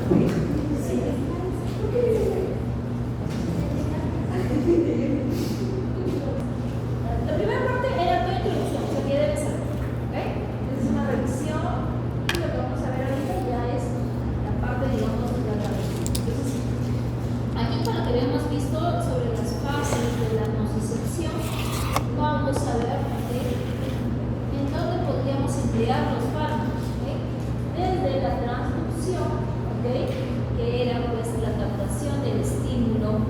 La primera parte era tu introducción, o sea, que debes saber, ¿ok? Esa es una revisión y lo que vamos a ver ahorita ya es la parte, digamos, de la revisión. Entonces, aquí con lo que habíamos visto sobre las fases de la nocicepción, vamos a ver, ¿ok?, en dónde podríamos emplear los fármacos, ¿ok? Desde la transducción, ¿ok?, que era pues la captación del estímulo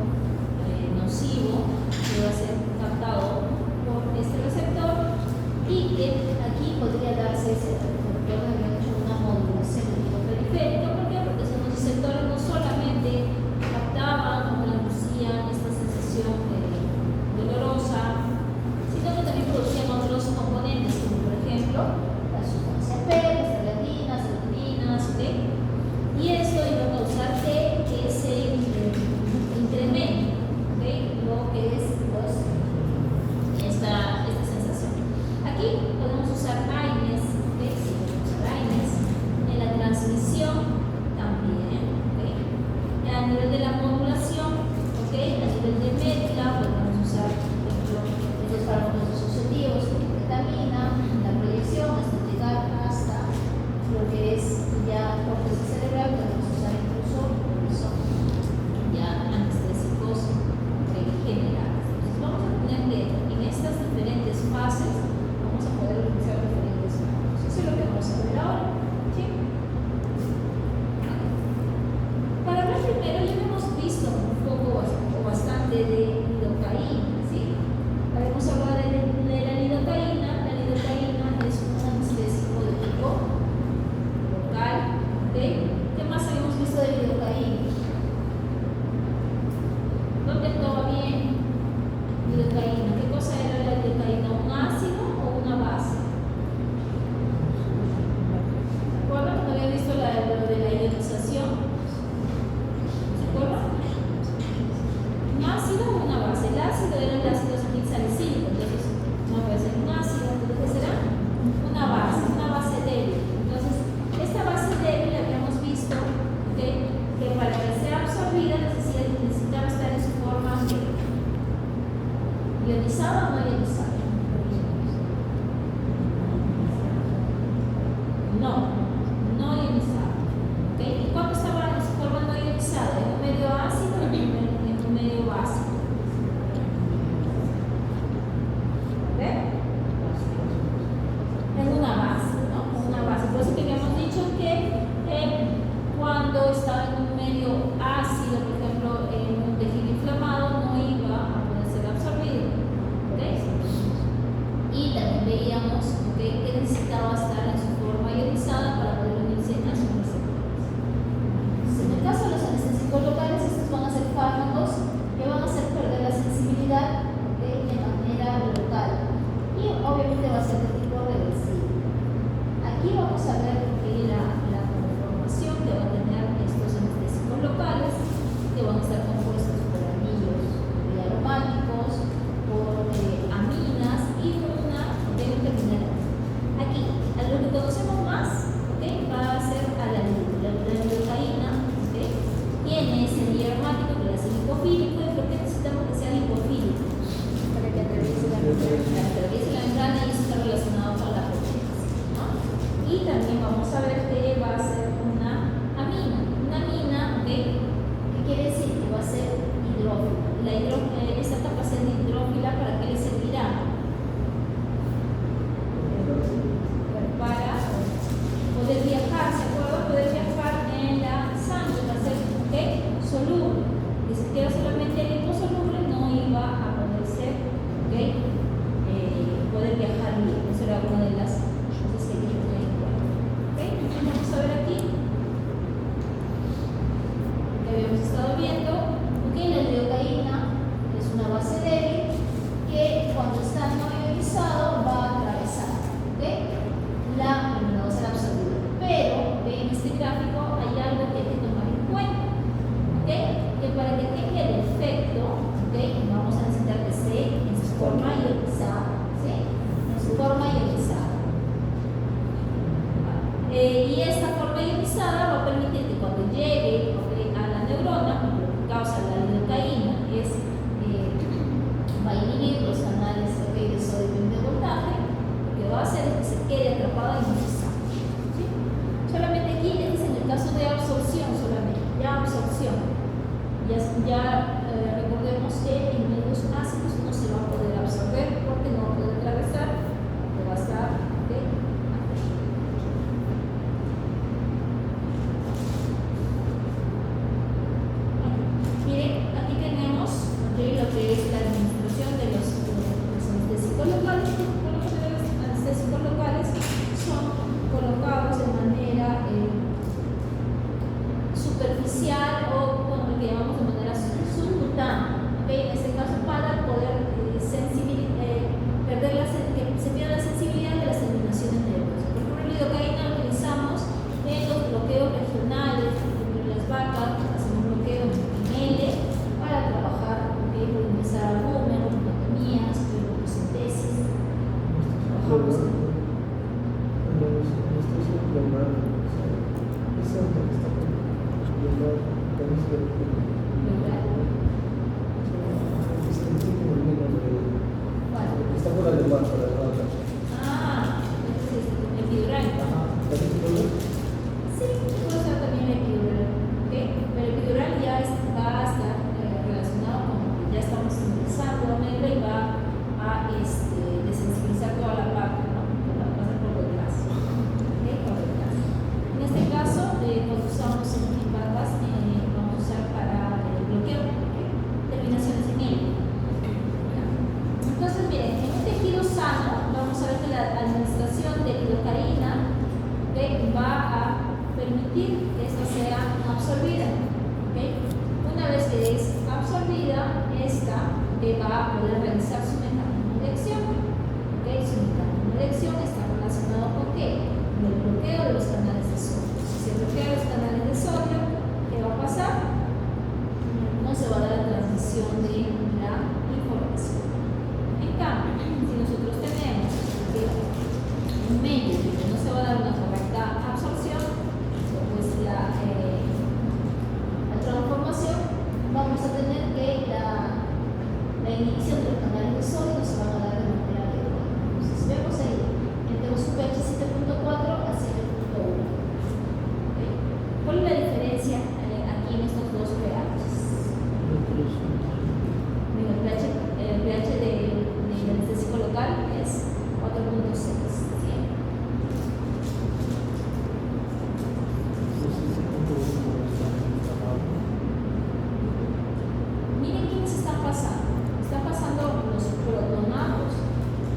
nocivo que va a ser captado por este receptor y que aquí podría darse ese receptor había hecho una modulación del tipo periférico. ¿Por qué? Porque esos receptores no solamente captaban o producían esta sensación dolorosa, sino que también producían otros componentes como por ejemplo la sustancia P, las estatinas, serotoninas, ¿ok? Y eso iba a causar que se incremente, ¿ok?, lo que es pues, esta sensación. Aquí podemos usar AINES, ¿ok? Sí, podemos usar AINES. En la transmisión también, ¿ok? A nivel de la modulación, ¿ok? A nivel de mezcla podemos usar, por ejemplo, estos fármacos asociativos como ketamina, la proyección hasta llegar hasta lo que es ya corteza cerebral. Podemos usar incluso ya anestésicos generales. Entonces vamos a tener que en estas diferentes fases vamos a poder utilizar diferentes fármacos. Eso es lo que vamos a ver ahora, ¿sí? Para hablar primero ya hemos visto un poco o bastante de lidocaína, ¿sí? Habíamos hablado de la lidocaína. La lidocaína es un anestésico de tipo local, ¿ok? ¿Qué más habíamos visto de lidocaína? ¿Dónde actúa bien lidocaína? ¿Qué cosa era la lidocaína? ¿Un ácido o una base? ¿Se acuerdan cuando había visto lo de la ionización? ¿Se acuerdan? ¿Un ácido o una base? El ácido era el ácido acetilsalicílico, entonces no puede ser un ácido. Entonces, ¿qué será? Una base débil. Entonces, esta base débil habíamos visto, ¿ok?, que para que sea absorbida necesitaba estar en su forma ionizada o no ionizada. No ionizada. ¿Ok? ¿Y cuándo estaba en su forma no ionizada? ¿En un medio ácido o en un medio básico? ¿Ok? En una base, ¿no? Una base. Por eso que habíamos dicho que cuando estaba en un medio ácido, por ejemplo, en un tejido inflamado, no iba a poder ser absorbido. ¿Ok? Y también veíamos, ¿ok?, que necesitaba estar en su forma ionizada para poder unirse a sus receptores. En el caso de los anestésicos locales, estos van a ser fármacos que van a hacer perder la sensibilidad, ¿ok?, de manera local. Y obviamente va a ser de tipo reversible. Aquí vamos a ver la conformación que van a tener estos anestésicos locales, que van a estar compuestos por anillos aromáticos, por aminas y una terminal. Aquí, a lo que conocemos más, ¿okay?, va a ser a la lidocaína, ¿okay?, tiene ese anillo aromático que es lipofílico. ¿Y por qué necesitamos que sea lipofílico? Para que atraviese la membrana, y eso está relacionado con la proteína, ¿no? Y también vamos a ver que va a ser una amina. Una amina, ¿ok?, ¿qué quiere decir? Que va a ser hidrófila. Esta capacidad de hidrófila, ¿para qué le servirá? Para poder viajar, ¿se acuerdan? Poder viajar en la sangre, va a ser, ¿ok?, soluble. Y si queda solamente liposoluble, no iba a poder ser, ¿ok?, poder viajar bien. Eso era una de las cosas que hay que tener en cuenta. ¿Ok? Entonces vamos a ver aquí que habíamos estado viendo, ¿ok? La lidocaína es una base débil que cuando está no ionizado va a atravesar, ¿ok?, no va a ser absorbida. Pero en este gráfico hay algo que hay que tomar en cuenta, ¿ok?, que para que tenga el efecto, ¿ok?, vamos a necesitar que esté en su forma ionizada, ¿sí?, en su forma ionizada. Y esta forma ionizada va a permitir que cuando llegue Está por la demanda, por la demanda. Ah, entonces epidural. Sí, puede ser también epidural, ¿ok? Pero el epidural ya va a estar relacionado con que ya estamos ingresando a medida y va a desensibilizar toda la parte, ¿no? Que va a pasar por detrás, ¿ok? Por detrás. En este caso, cuando usamos patas, vamos a usar para el bloqueo, ¿ok? Terminaciones en L. Entonces, miren, en un tejido sano, vamos a ver que la administración de lidocaína va a permitir que esta sea absorbida. ¿Okay? Una vez que es absorbida, esta va a poder realizar su mecanismo de acción. ¿Okay? Su mecanismo de acción está relacionado con ¿qué? Con el bloqueo de los canales de sodio. Si se bloquean los canales de sodio, ¿qué va a pasar? No se va a dar la transmisión de la información. En cambio, si nosotros tenemos un medio que no se va a dar una correcta absorción, pues la transformación, vamos a tener que la inhibición de los canales de sodio no se van a dar de manera adecuada. Entonces, vemos ahí, tenemos un pH 7.4 a 7.1. ¿Okay? ¿Cuál es la diferencia aquí en estos dos pHs? El pH del anestésico local es 4.6. Miren quiénes están pasando. Están pasando los protonados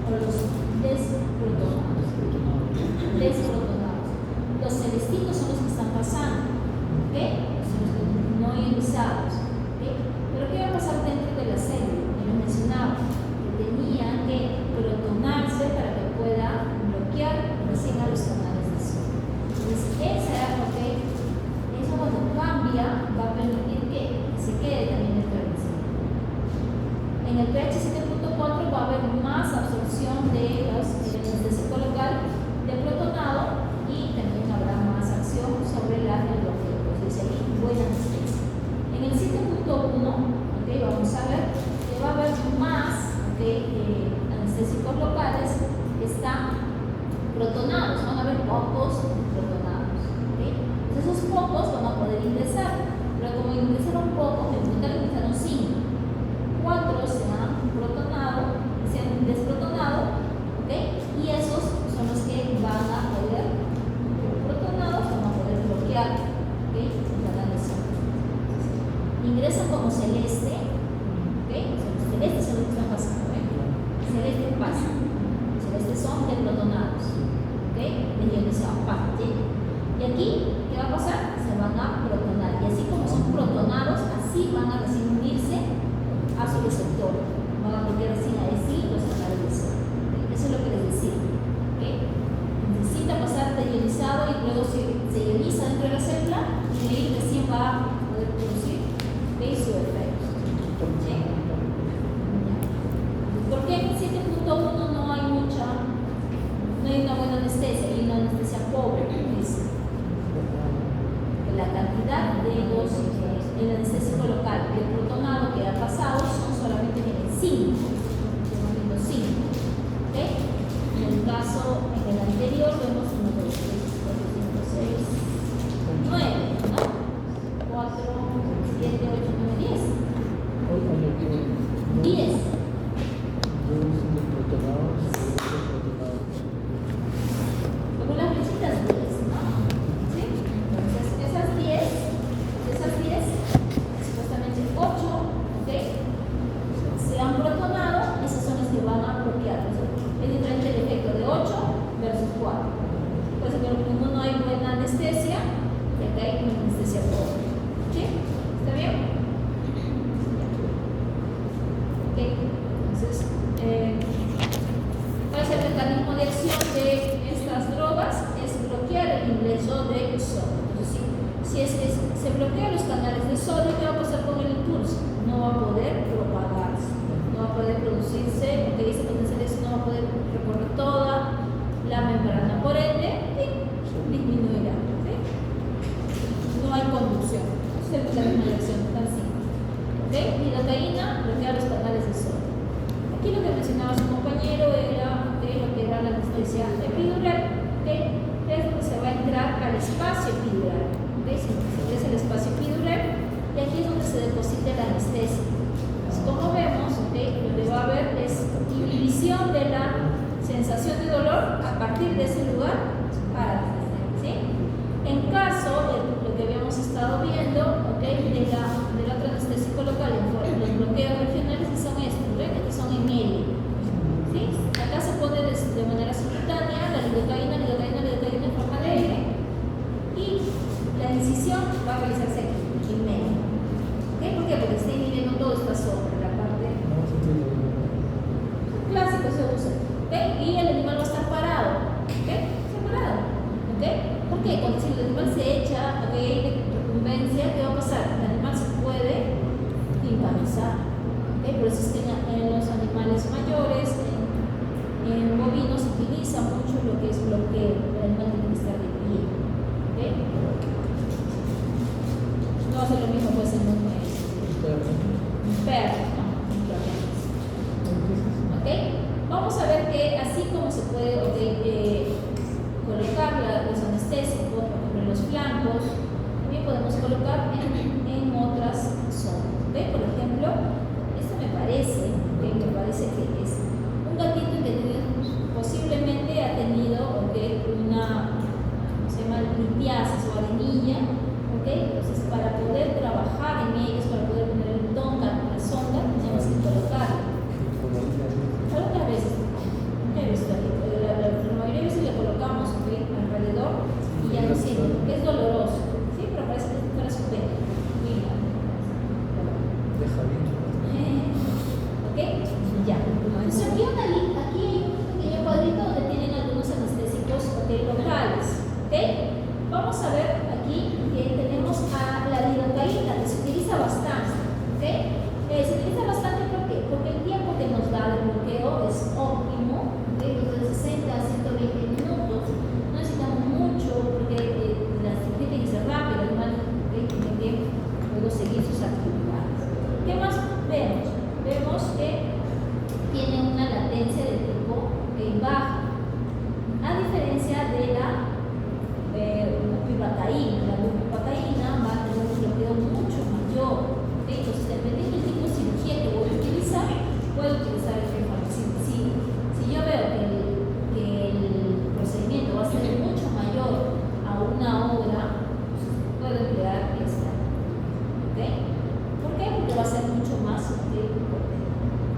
o los desprotonados. Los celestitos son los que están pasando, ¿ok? Son los no ionizados, ¿ok? Pero ¿qué va a pasar dentro de la célula? Yo mencionaba que tenía que protonarse para que pueda bloquear recién a los canales de sodio. Entonces, eso cuando cambia va a permitir que se quede también el pH. En el pH 7.4 va a haber más absorción de los anestésico local de protonado y también habrá más acción sobre el bloqueo. Entonces, ahí buena anestesia. En el 7.1, ¿okay? Vamos a ver que va a haber más anestésicos locales que están protonados, van a haber pocos protonados. ¿Okay? Entonces, esos pocos van a poder ingresar, pero como ingresaron pocos, en total ingresaron 5. 4 se han protonado, se han desprotonado, ¿okay? Y esos son los que van a poder, protonados, van a poder bloquear, ¿okay? El canal de sodio. Ingresan como celeste, ¿okay? Los celestes son los que están pasando, celeste pasa. Los celestes son desprotonados, ¿okay? Desionizados, parte. Y aquí, ¿qué va a pasar? Se van a protonar. Y así como son protonados, así van a recién unirse a su receptor. Van a bloquear recién a sí los canales de sodio. Eso es lo que les decía. ¿Okay? Necesita pasar de ionizado y luego se ioniza dentro de la célula y ahí recién va a poder producir su efecto. ¿Sí? ¿Por qué en 7.1 no hay una buena anestesia? Hay una anestesia pobre. La cantidad de el anestésico local y el protonado que ha pasado son solamente 5. ¿Okay? En el caso, en el anterior, vemos 1, 2, 3, 4, 5, 6, 9, ¿no? 4, 7, 8, 9, 10. 10. Como las flechitas 10, ¿no? ¿Sí? Entonces, esas 10, supuestamente 8, ¿ok? Se han protonado, esas son las que van a bloquear. Es diferente el efecto de 8 versus 4. Pues en uno no hay buena anestesia y acá hay una anestesia pobre. ¿Sí? ¿Está bien? Ok. Entonces, ¿cuál es el mecanismo de acción de estas drogas? Es bloquear el ingreso de sodio. Entonces, si es que se bloquean los canales de sodio, ¿qué va a pasar con el impulso? No va a poder propagarse, no va a poder producirse, lo que dice potencial es no va a poder recorrer toda la membrana, por ende disminuirá. ¿Sí? No hay conducción. Ese es el mecanismo de bloquear los canales de sodio. Aquí lo que mencionaba su compañero era lo que era la anestesia epidural, es donde se va a entrar al espacio epidural. Se ingresa el espacio epidural y aquí es donde se deposita la anestesia. Entonces, como vemos, lo que va a haber es inhibición de la sensación de dolor a partir de ese lugar para ¿sí? En caso de lo que habíamos estado viendo, del otro anestésico local, los bloqueos regionales, que son estos, que son en L. ¿Sí? Acá se pone de manera simultánea la lidocaína en forma de L y la incisión va a realizarse aquí, en medio. ¿Por qué? Porque está inhibiendo todo, está sobre la parte clásico se usa. Y el animal va a estar parado. Separado. ¿Por qué? Cuando si el animal se echa de recumbencia, ¿qué va a pasar? El animal se puede incaminizar. Por eso es que en los animales mayores, en bovinos, se utiliza mucho lo que es bloqueo. El animal tiene que estar de pie. No hace lo mismo pues en un perro, ¿no? Vamos a ver que así como se puede colocar los anestésicos, por ejemplo, en los flancos, también podemos colocar en otras zonas. Por ejemplo, esto me parece que es un gatito que posiblemente ha tenido una, ¿cómo se llama?, litiasis o arenilla. Entonces, para poder trabajar en ellos, para poder poner el tonga en la sonda, tenemos que colocarlo. Algunas veces, la mayoría de veces le colocamos alrededor y ya no sirve, porque es doloroso, ¿sí? Pero parece que fuera su pelo. Deja bien. Ya. Entonces aquí hay un pequeño cuadrito donde tienen algunos anestésicos locales. Vamos a ver aquí que tenemos a la lidocaína, que se utiliza bastante. Se utiliza bastante porque el tiempo que nos da el bloqueo es óptimo, de 60 a 120 minutos. No necesitamos mucho porque la cirugía tiene que ser rápida, el animal tiene que luego seguir sus actividades. ¿Qué más vemos? Vemos que tiene una latencia de tipo baja, a diferencia de la bupivacaína. La bupivacaína va a tener un bloqueo mucho mayor. Entonces, dependiendo del tipo de cirugía que voy a utilizar, puedo utilizar el rifampicin. Si yo veo que el procedimiento va a ser mucho mayor a una hora, pues puedo emplear esta. ¿Por qué? Porque va a ser mucho más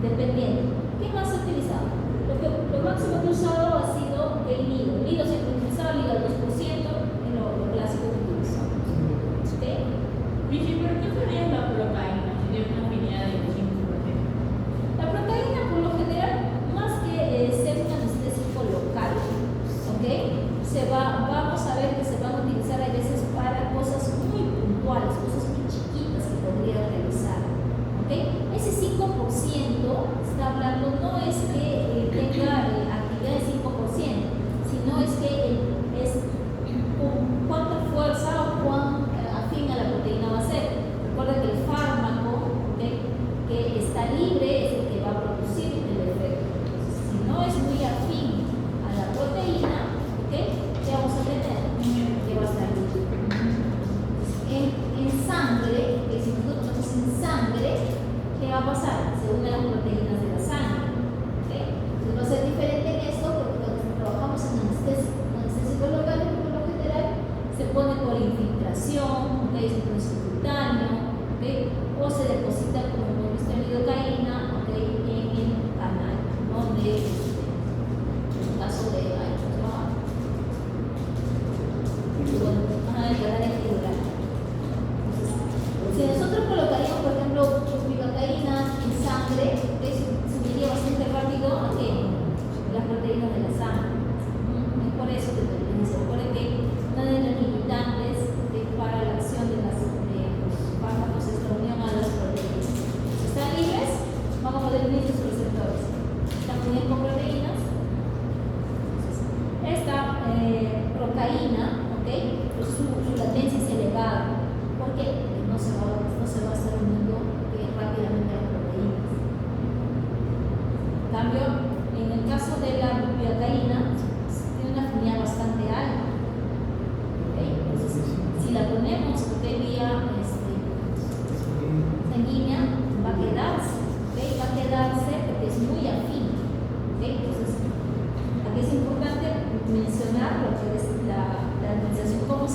dependiendo. ¿Qué más he utilizado? Lo máximo que he usado ha sido el nido. El nido siempre he utilizado, el nido al 2%, en lo clásico que utilizamos. Michi, ¿pero qué sería la procaína? ¿Tiene una afinidad de químico, por ejemplo? La procaína, por lo general, más que ser un anestésico local, vamos a ver que se van a utilizar a veces para cosas muy puntuales, cosas muy chiquitas que podría realizar. Ese 5% está hablando, no es que tenga actividad del 5%, sino es que es con cuánta fuerza o cuán afín a la proteína va a ser. Recuerda que el fármaco que está libre es el que va a producir el efecto. Entonces, si no es muy afín a la proteína, ¿qué vamos a tener? Que va a estar libre. En sangre, que si nosotros estamos en sangre, ¿qué va a pasar? Se unen las proteínas de la sangre. Entonces va a ser diferente en esto porque cuando trabajamos en anestésico local, por lo general, se pone por infiltración, se pone subcutáneo, o se deposita como hemos visto en lidocaína, en el canal, donde en caso de el canal epidural. Si nosotros colocaríamos, por ejemplo, bupivacaína en sangre, se uniría bastante rápido a las proteínas de la sangre. Es por eso que se recuerda que una de las limitantes para la acción de los fármacos es la unión a las proteínas. Si están libres, van a poder unir sus receptores. Están unidos con proteínas,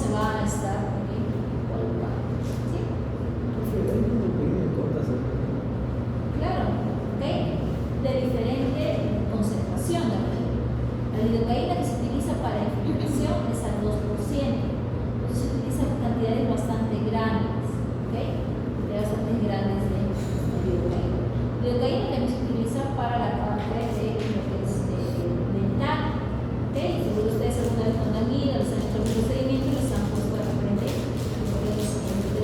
se va a estar colocando. ¿Sí? Claro, ¿ok? De diferente concentración. La lidocaína que se utiliza para infiltración es al 2%. Entonces se utiliza cantidades bastante grandes, ¿ok? Bastante grandes de lidocaína. Lidocaína también se utiliza para la parte de lo que es dental, ¿ok? Seguro ustedes alguna vez cuando han ido, les han hecho algún procedimiento, les han puesto de repente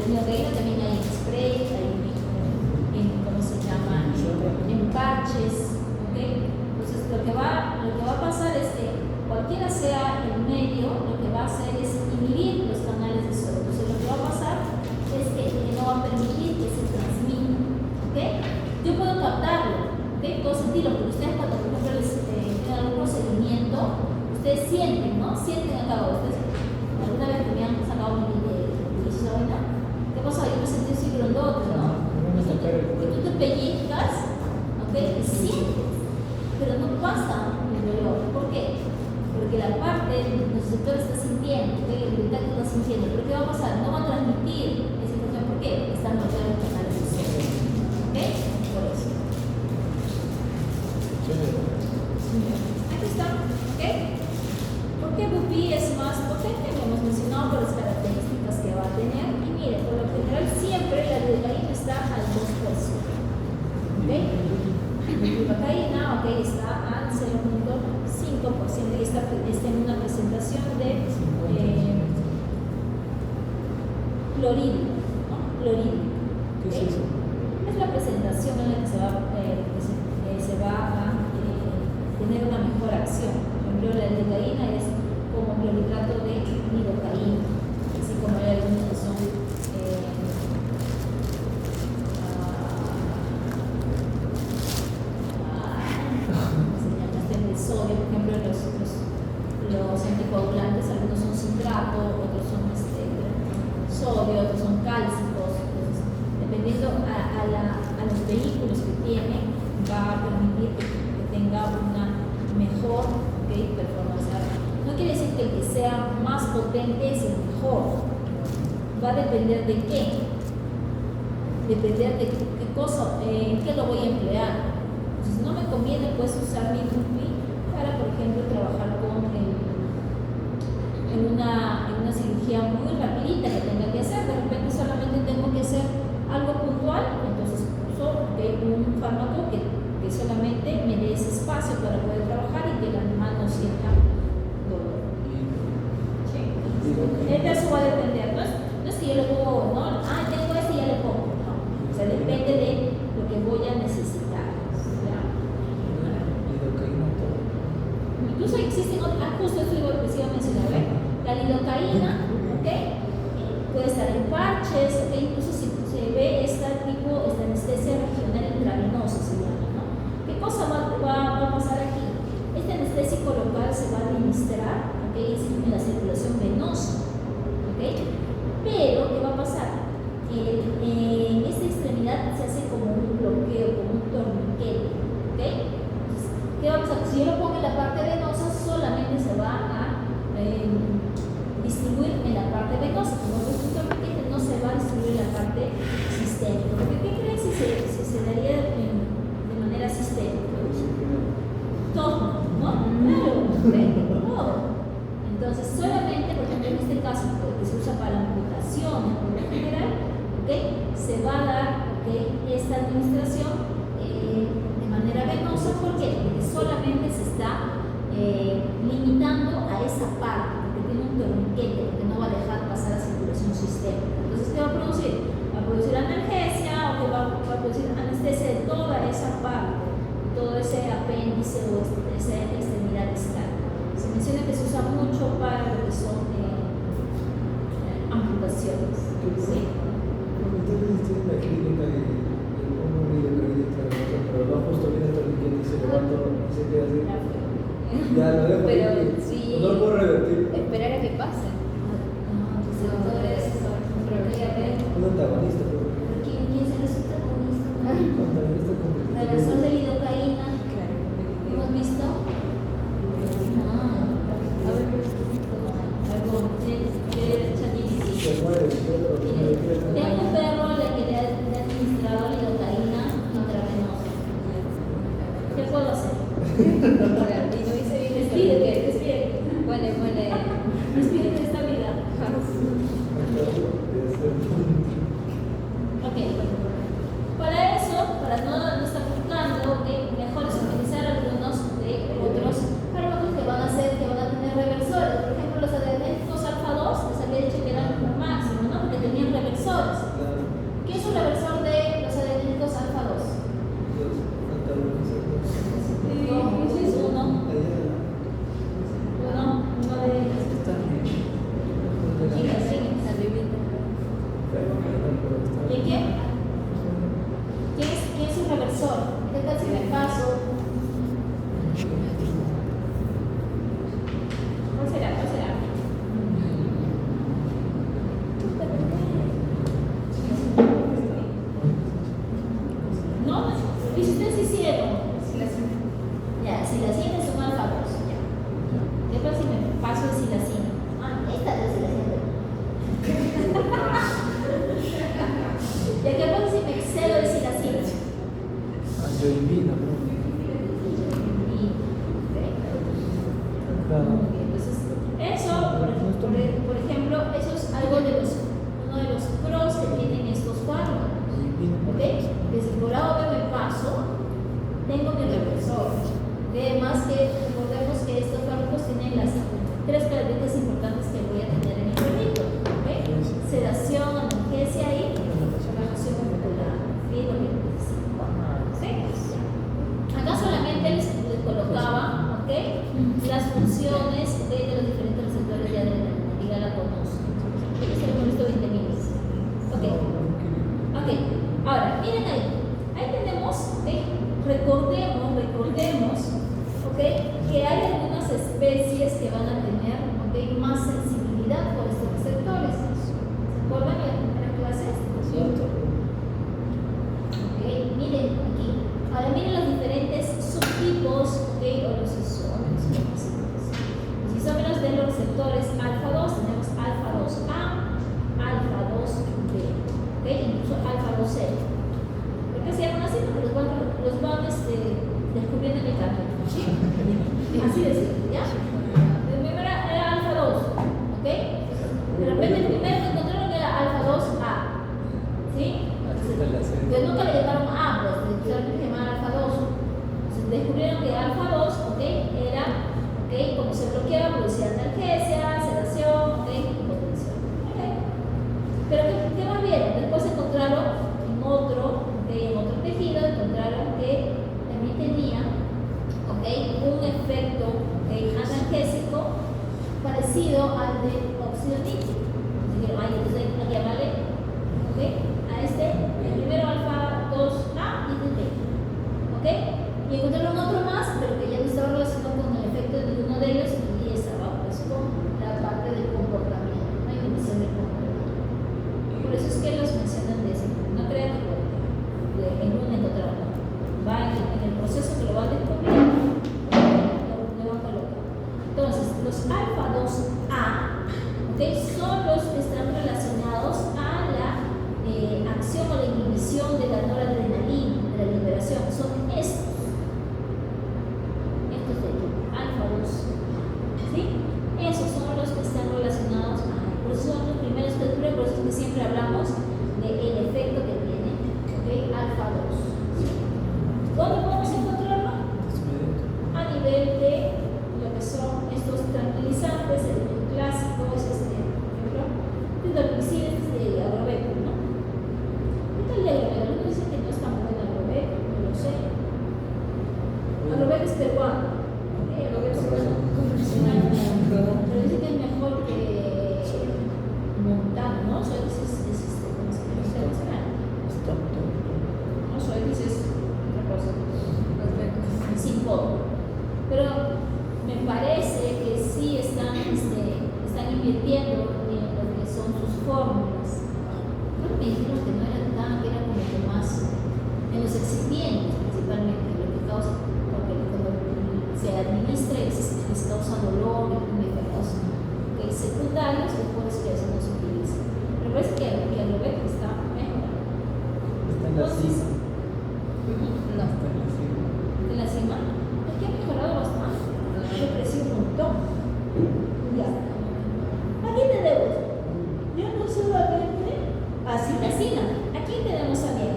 lidocaína. También hay en spray, hay en ¿cómo se llama? En parches, ¿ok? Entonces lo que va a pasar es que cualquiera sea el medio, lo que va a hacer es inhibir los canales de sodio. Entonces lo que va a pasar es que no va a permitir que se transmita, ¿ok? Yo puedo captarlo, ¿ok? Puedo sentirlo, porque ustedes cuando por ejemplo les tienen algún procedimiento, ustedes sienten, ¿no? Sienten acá, ustedes alguna vez que me han sacado mi vaina, ¿qué pasa? Yo me sentí así grandote, ¿no? Que tú te pellizcas, ¿ok? Y sientes, pero no pasa el dolor. ¿Por qué? Porque la parte del receptor está sintiendo, ¿ok? El contacto está sintiendo. ¿Pero qué va a pasar? No va a transmitir esa situación. ¿Por qué? Porque están bloqueados los canales de sodio. ¿Ok? Por eso. Aquí está. ¿Ok? ¿Por qué Bupi es más potente? Lo hemos mencionado por las características que va a tener. Y mire, por lo general siempre la lidocaína está al 2%. ¿Ok? La lidocaína, ok, está al 0.5% y está en una presentación de clorhídrico, ¿no? Clorhídrico. ¿Qué es eso? Es la presentación en la que se va a tener una mejor acción. Por ejemplo, la lidocaína es como clorhidrato de lidocaína, así como hay algunos que son de sodio, por ejemplo, los anticoagulantes, algunos son citrato, otros son sodio, otros son cálcicos. Entonces, dependiendo a los vehículos que tiene, va a permitir que tenga una mejor performance. No quiere decir que el que sea más potente es el mejor. Va a depender de qué. Depender de qué cosa, en qué lo voy a emplear. Entonces, no me conviene pues usar mi Bupi para, por ejemplo, trabajar en una cirugía muy rapidita que tenga que hacer. De repente solamente tengo que hacer algo puntual, entonces uso un fármaco que solamente me dé ese espacio para poder trabajar y que el animal no sienta dolor. ¿Sí? De eso va a depender. No es que yo le pongo, no, tengo este y ya le pongo. No. O sea, depende de lo que voy a necesitar. Incluso existen otras, justo esto es lo que iba a mencionar, ¿ve? La lidocaína, ¿ok? Puede estar en parches, ¿ok? Incluso si se ve esta anestesia regional intravenosa, se llama, ¿no? ¿Qué cosa va a pasar aquí? Este anestésico local se va a administrar, ¿ok? En la circulación venosa, ¿ok? Pero, ¿qué va a pasar? En esta extremidad se hace como un bloqueo, como un torniquete, ¿ok? Entonces, ¿qué va a pasar? Si yo lo pongo en la parte venosa, solamente se va a distribuir en la parte venosa. Como es un torniquete, no se va a distribuir en la parte sistémica. Porque ¿qué crees si se daría de manera sistémica? Todo, ¿no? Claro, todo. Entonces, solamente, por ejemplo, en este caso, que se usa para amputaciones por lo general, ¿okay? Se va a dar, ¿okay? Esta administración de manera venosa. ¿Por qué? Porque solamente se está limitando a esa parte, porque tiene un torniquete, porque no va a dejar pasar la circulación sistémica. Entonces, ¿qué va a producir? Va a producir analgesia o que va a producir anestesia de toda esa parte, todo ese apéndice o esa extremidad distal. Se menciona que se usa mucho para lo que son amputaciones. ¿Sí? Entonces estoy en la clínica y pongo un lidocaína, pero no justo viene el torniquete y se levanta y se queda así. Ya lo dejo. Pero sí. No lo puedo revertir. Esperar a que pase. Los doctores, Un antagonista, pero. ¿Quién se resulta con esto? Antagonista con. La razón de lidocaína. ¿Hemos visto? A ver, algo. se muere el perro, no le quiere Tengo un nada. perro al que le he administrado lidocaína intravenosa. ¿Qué puedo hacer? Y no hice bien Despídete, despídete. Bueno, Despídete de esta vida. Ok. Para eso, para no estar buscando, mejor es utilizar algunos de otros fármacos que van a tener reversores. Por ejemplo, los adrenérgicos alfa 2 les había dicho que eran lo máximo, ¿no? Porque tenían reversores. ¿Qué es un reversor de los adrenérgicos alfa 2? Ese es uno de ellos. ¿Y qué? ¿Quién es un reversor? ¿Qué tal si me paso? ¿Cuál será? No, y si ustedes hicieron ya, silacina es un alfa 2, ya. ¿Qué tal si me paso de silacina? Esta es silacina. ¿Ya qué pasa si me excedo de silacina? Angiolina, ¿no? Claro. Entonces, eso, por ejemplo, eso es uno de los pros que tienen estos fármacos. ¿Ok? Que si por A o B me paso, tengo mi reversor. Además que recordemos que estos fármacos tienen las tres características importantes que voy a tener en mi perrito. ¿Ok? Sedación, analgesia y relajación muscular. ¿Sí? Lo que necesito. ¿Sí? Acá solamente les colocaba, ¿ok? Las funciones de los diferentes receptores de adrenalina. Ya la conocen. Esto lo hemos visto 20.000 veces. Ok. Ahora, miren ahí. Ahí tenemos, recordemos, ¿ok? Que hay algunas especies que van a tener, ¿ok? Más sensibilidad por estos receptores. ¿Se acuerdan de la primera clase? Cierto. Ok, miren aquí. Ahora miren los diferentes subtipos, ¿ok? O los isómeros. Los isómeros de los receptores alfa 2 tenemos alfa 2A, alfa 2B, ¿ok? Incluso alfa 2C. ¿Por qué se llaman así? Porque los van descubriendo en el camino. ¿Sí? Así de simple, ¿ya? El primero era alfa 2, ¿ok? De repente el primero que encontraron era alfa 2A, ¿sí? Entonces nunca le llamaron A, pues solamente le llamaban alfa 2. Entonces descubrieron que alfa 2, ¿ok? Era, ¿ok? Como se bloqueaba, producía analgesia, sedación, ¿ok? Y contención. ¿Ok? Pero ¿qué más bien? Después encontraron en otro tejido, encontraron que también tenía, ¿ok? Un efecto analgésico parecido al de óxido nítrico. Entonces hay que llamarle, ¿ok? A el primero alfa 2A y el B, ¿ok? Y encontraron otro más, pero que ya no estaba relacionado con el efecto de ninguno de ellos y estaba pues con la parte del comportamiento, una inhibición del comportamiento. Por eso es que los mencionan de ese modo. No crean que en uno encontraron. Va en el proceso que lo van descubriendo, lo van colocando. Entonces, los alfa 2A, ¿ok? Son los que están relacionados a la acción o la inhibición de la noradrenalina, de la liberación. Son estos de aquí, alfa 2. ¿Sí? Esos son los que están relacionados a. Por eso son los primeros que descubren, por eso es que siempre hablamos del efecto que tiene, ¿ok? Alfa 2. ¿Dónde podemos encontrarlo? A nivel de lo que son estos tranquilizantes, el clásico es por ejemplo, Tildorpicina es de Agroveco, ¿no? ¿Qué tal de Agroveco? Algunos dicen que no es tan bueno Agroveco, no lo sé. Agroveco es peruano, ¿ok? Agroveco es convencional, pero dicen que es mejor que Montano, ¿no? Soy ¿cómo se llama? No, soy es otra cosa. Sin poco. Pero me parece que sí están invirtiendo en lo que son sus fórmulas. parece que lo ve que está mejorando. Está en la cima. No. Está en la cima. En la cima, es que ha mejorado bastante. Yo crecí un montón. Ya. Aquí tenemos, ya no solamente así la cima. Aquí tenemos también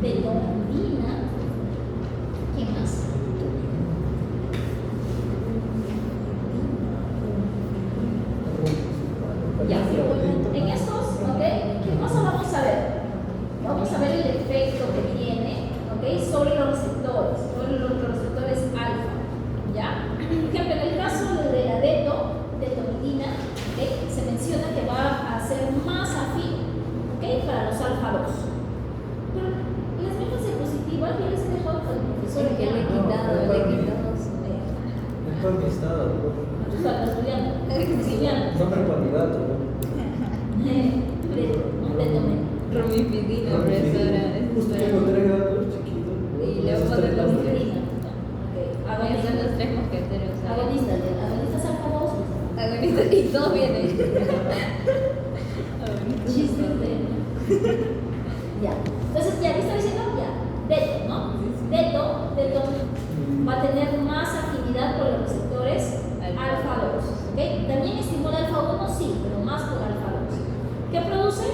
de Tomandina. ¿Quién más? Ya, en estos, ¿ok? ¿Qué cosa vamos a ver? Vamos a ver el efecto que tiene, ¿ok? Sobre los receptores alfa, ¿ya? Por ejemplo, en el caso de la detomidina, ¿ok? Se menciona que va a ser más afín, ¿ok? Para los alfa 2. Pero las mismas diapositivas yo les he dejado con el profesor Es que le he quitado su Es por mi estado, ¿no? estudiando. Nombre candidato, ¿no? Romifidina, No, profesora. Justo tengo 3 gatos chiquitos. Y le vamos a poner Romifidina. Ahí son los 3 mosqueteros. Agonistas alfa 2. Agonistas y todos vienen. Chistes de. Ya. Entonces, ya, ¿qué está diciendo? Ya. Deto, ¿no? Deto va a tener más afinidad por los receptores alfa 2. ¿Ok? También estimula alfa 1, sí, pero más por alfa 2. ¿Qué produce?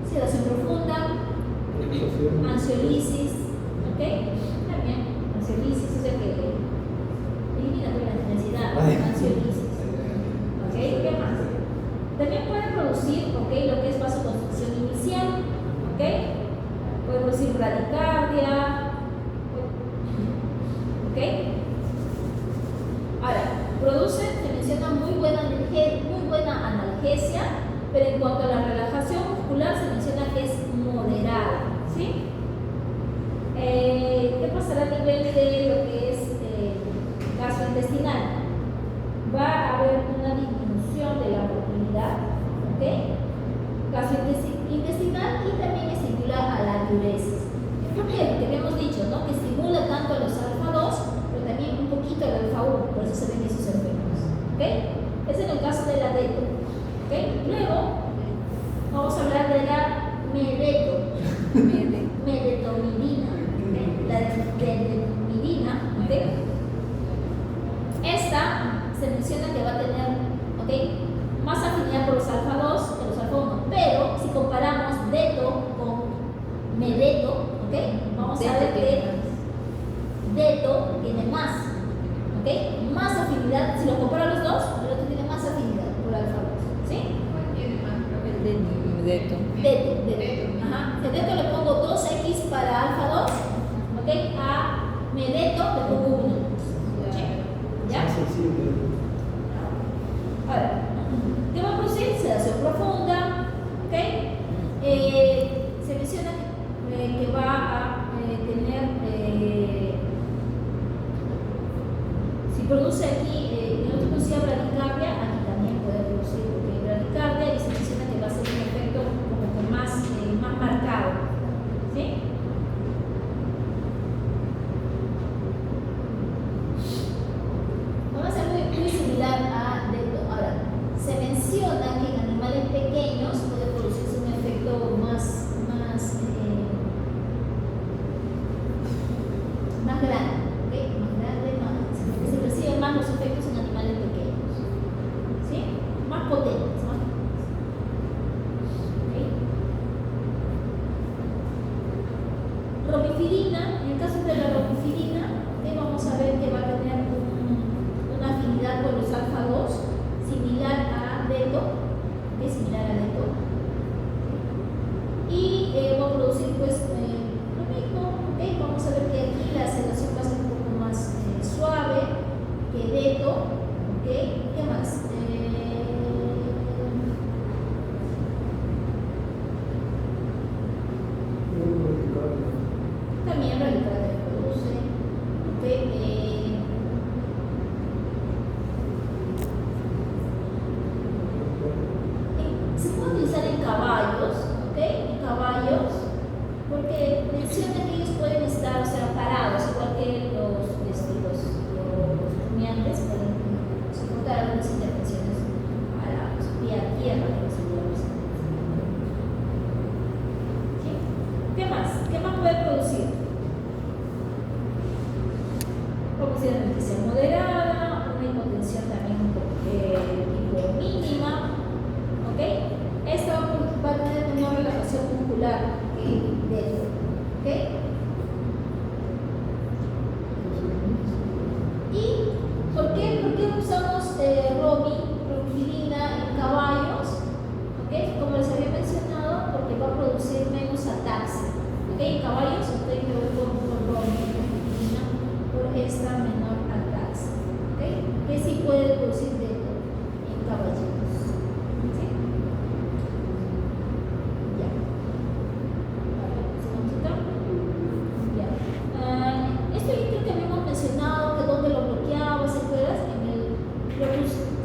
Sedación profunda, ansiolisis, ¿ok? También ansiolisis, o sea que elimina toda la necesidad, ansiolisis. ¿Ok? ¿Qué más? También puede producir, ¿ok? Lo que es vasoconstricción inicial, ¿ok? Puede producir bradicardia, ¿ok? Ahora, produce, se menciona muy buena analgesia, pero en cuanto a la relajación muscular se menciona que es moderada, ¿sí? ¿Qué pasará a nivel de lo que es gastrointestinal? Va a haber una disminución de la motilidad, ¿ok? Gastrointestinal y también estimula a la diuresis. ¿Por qué? Porque habíamos dicho, ¿no? Que estimula tanto a los alfa 2, pero también un poquito al alfa 1, por eso se ven esos efectos, ¿ok? Es en el caso de la deto, ¿ok? Luego vamos a hablar de la medetomidina, ¿ok? La detomidina, ¿ok? Esta se menciona que va a tener, ¿ok? Más afinidad por los alfa 2 que los alfa 1, pero si comparamos deto con medeto, ¿ok? Vamos a ver que deto tiene más, ¿ok? Más afinidad, si lo comparo a los dos, el otro tiene más afinidad por alfa 2, ¿sí? Deto. Deto. Ajá. A deto le pongo 2x para alfa 2, ¿ok? A medeto le pongo 1. ¿Sí? ¿Ya? Es sensible. Ahora, ¿qué va a producir? Sedación profunda, ¿ok? Se menciona que va a tener, si produce aquí, en otro producía bradicardia, aquí también puede producir bradicardia y se menciona que va a ser un efecto como que más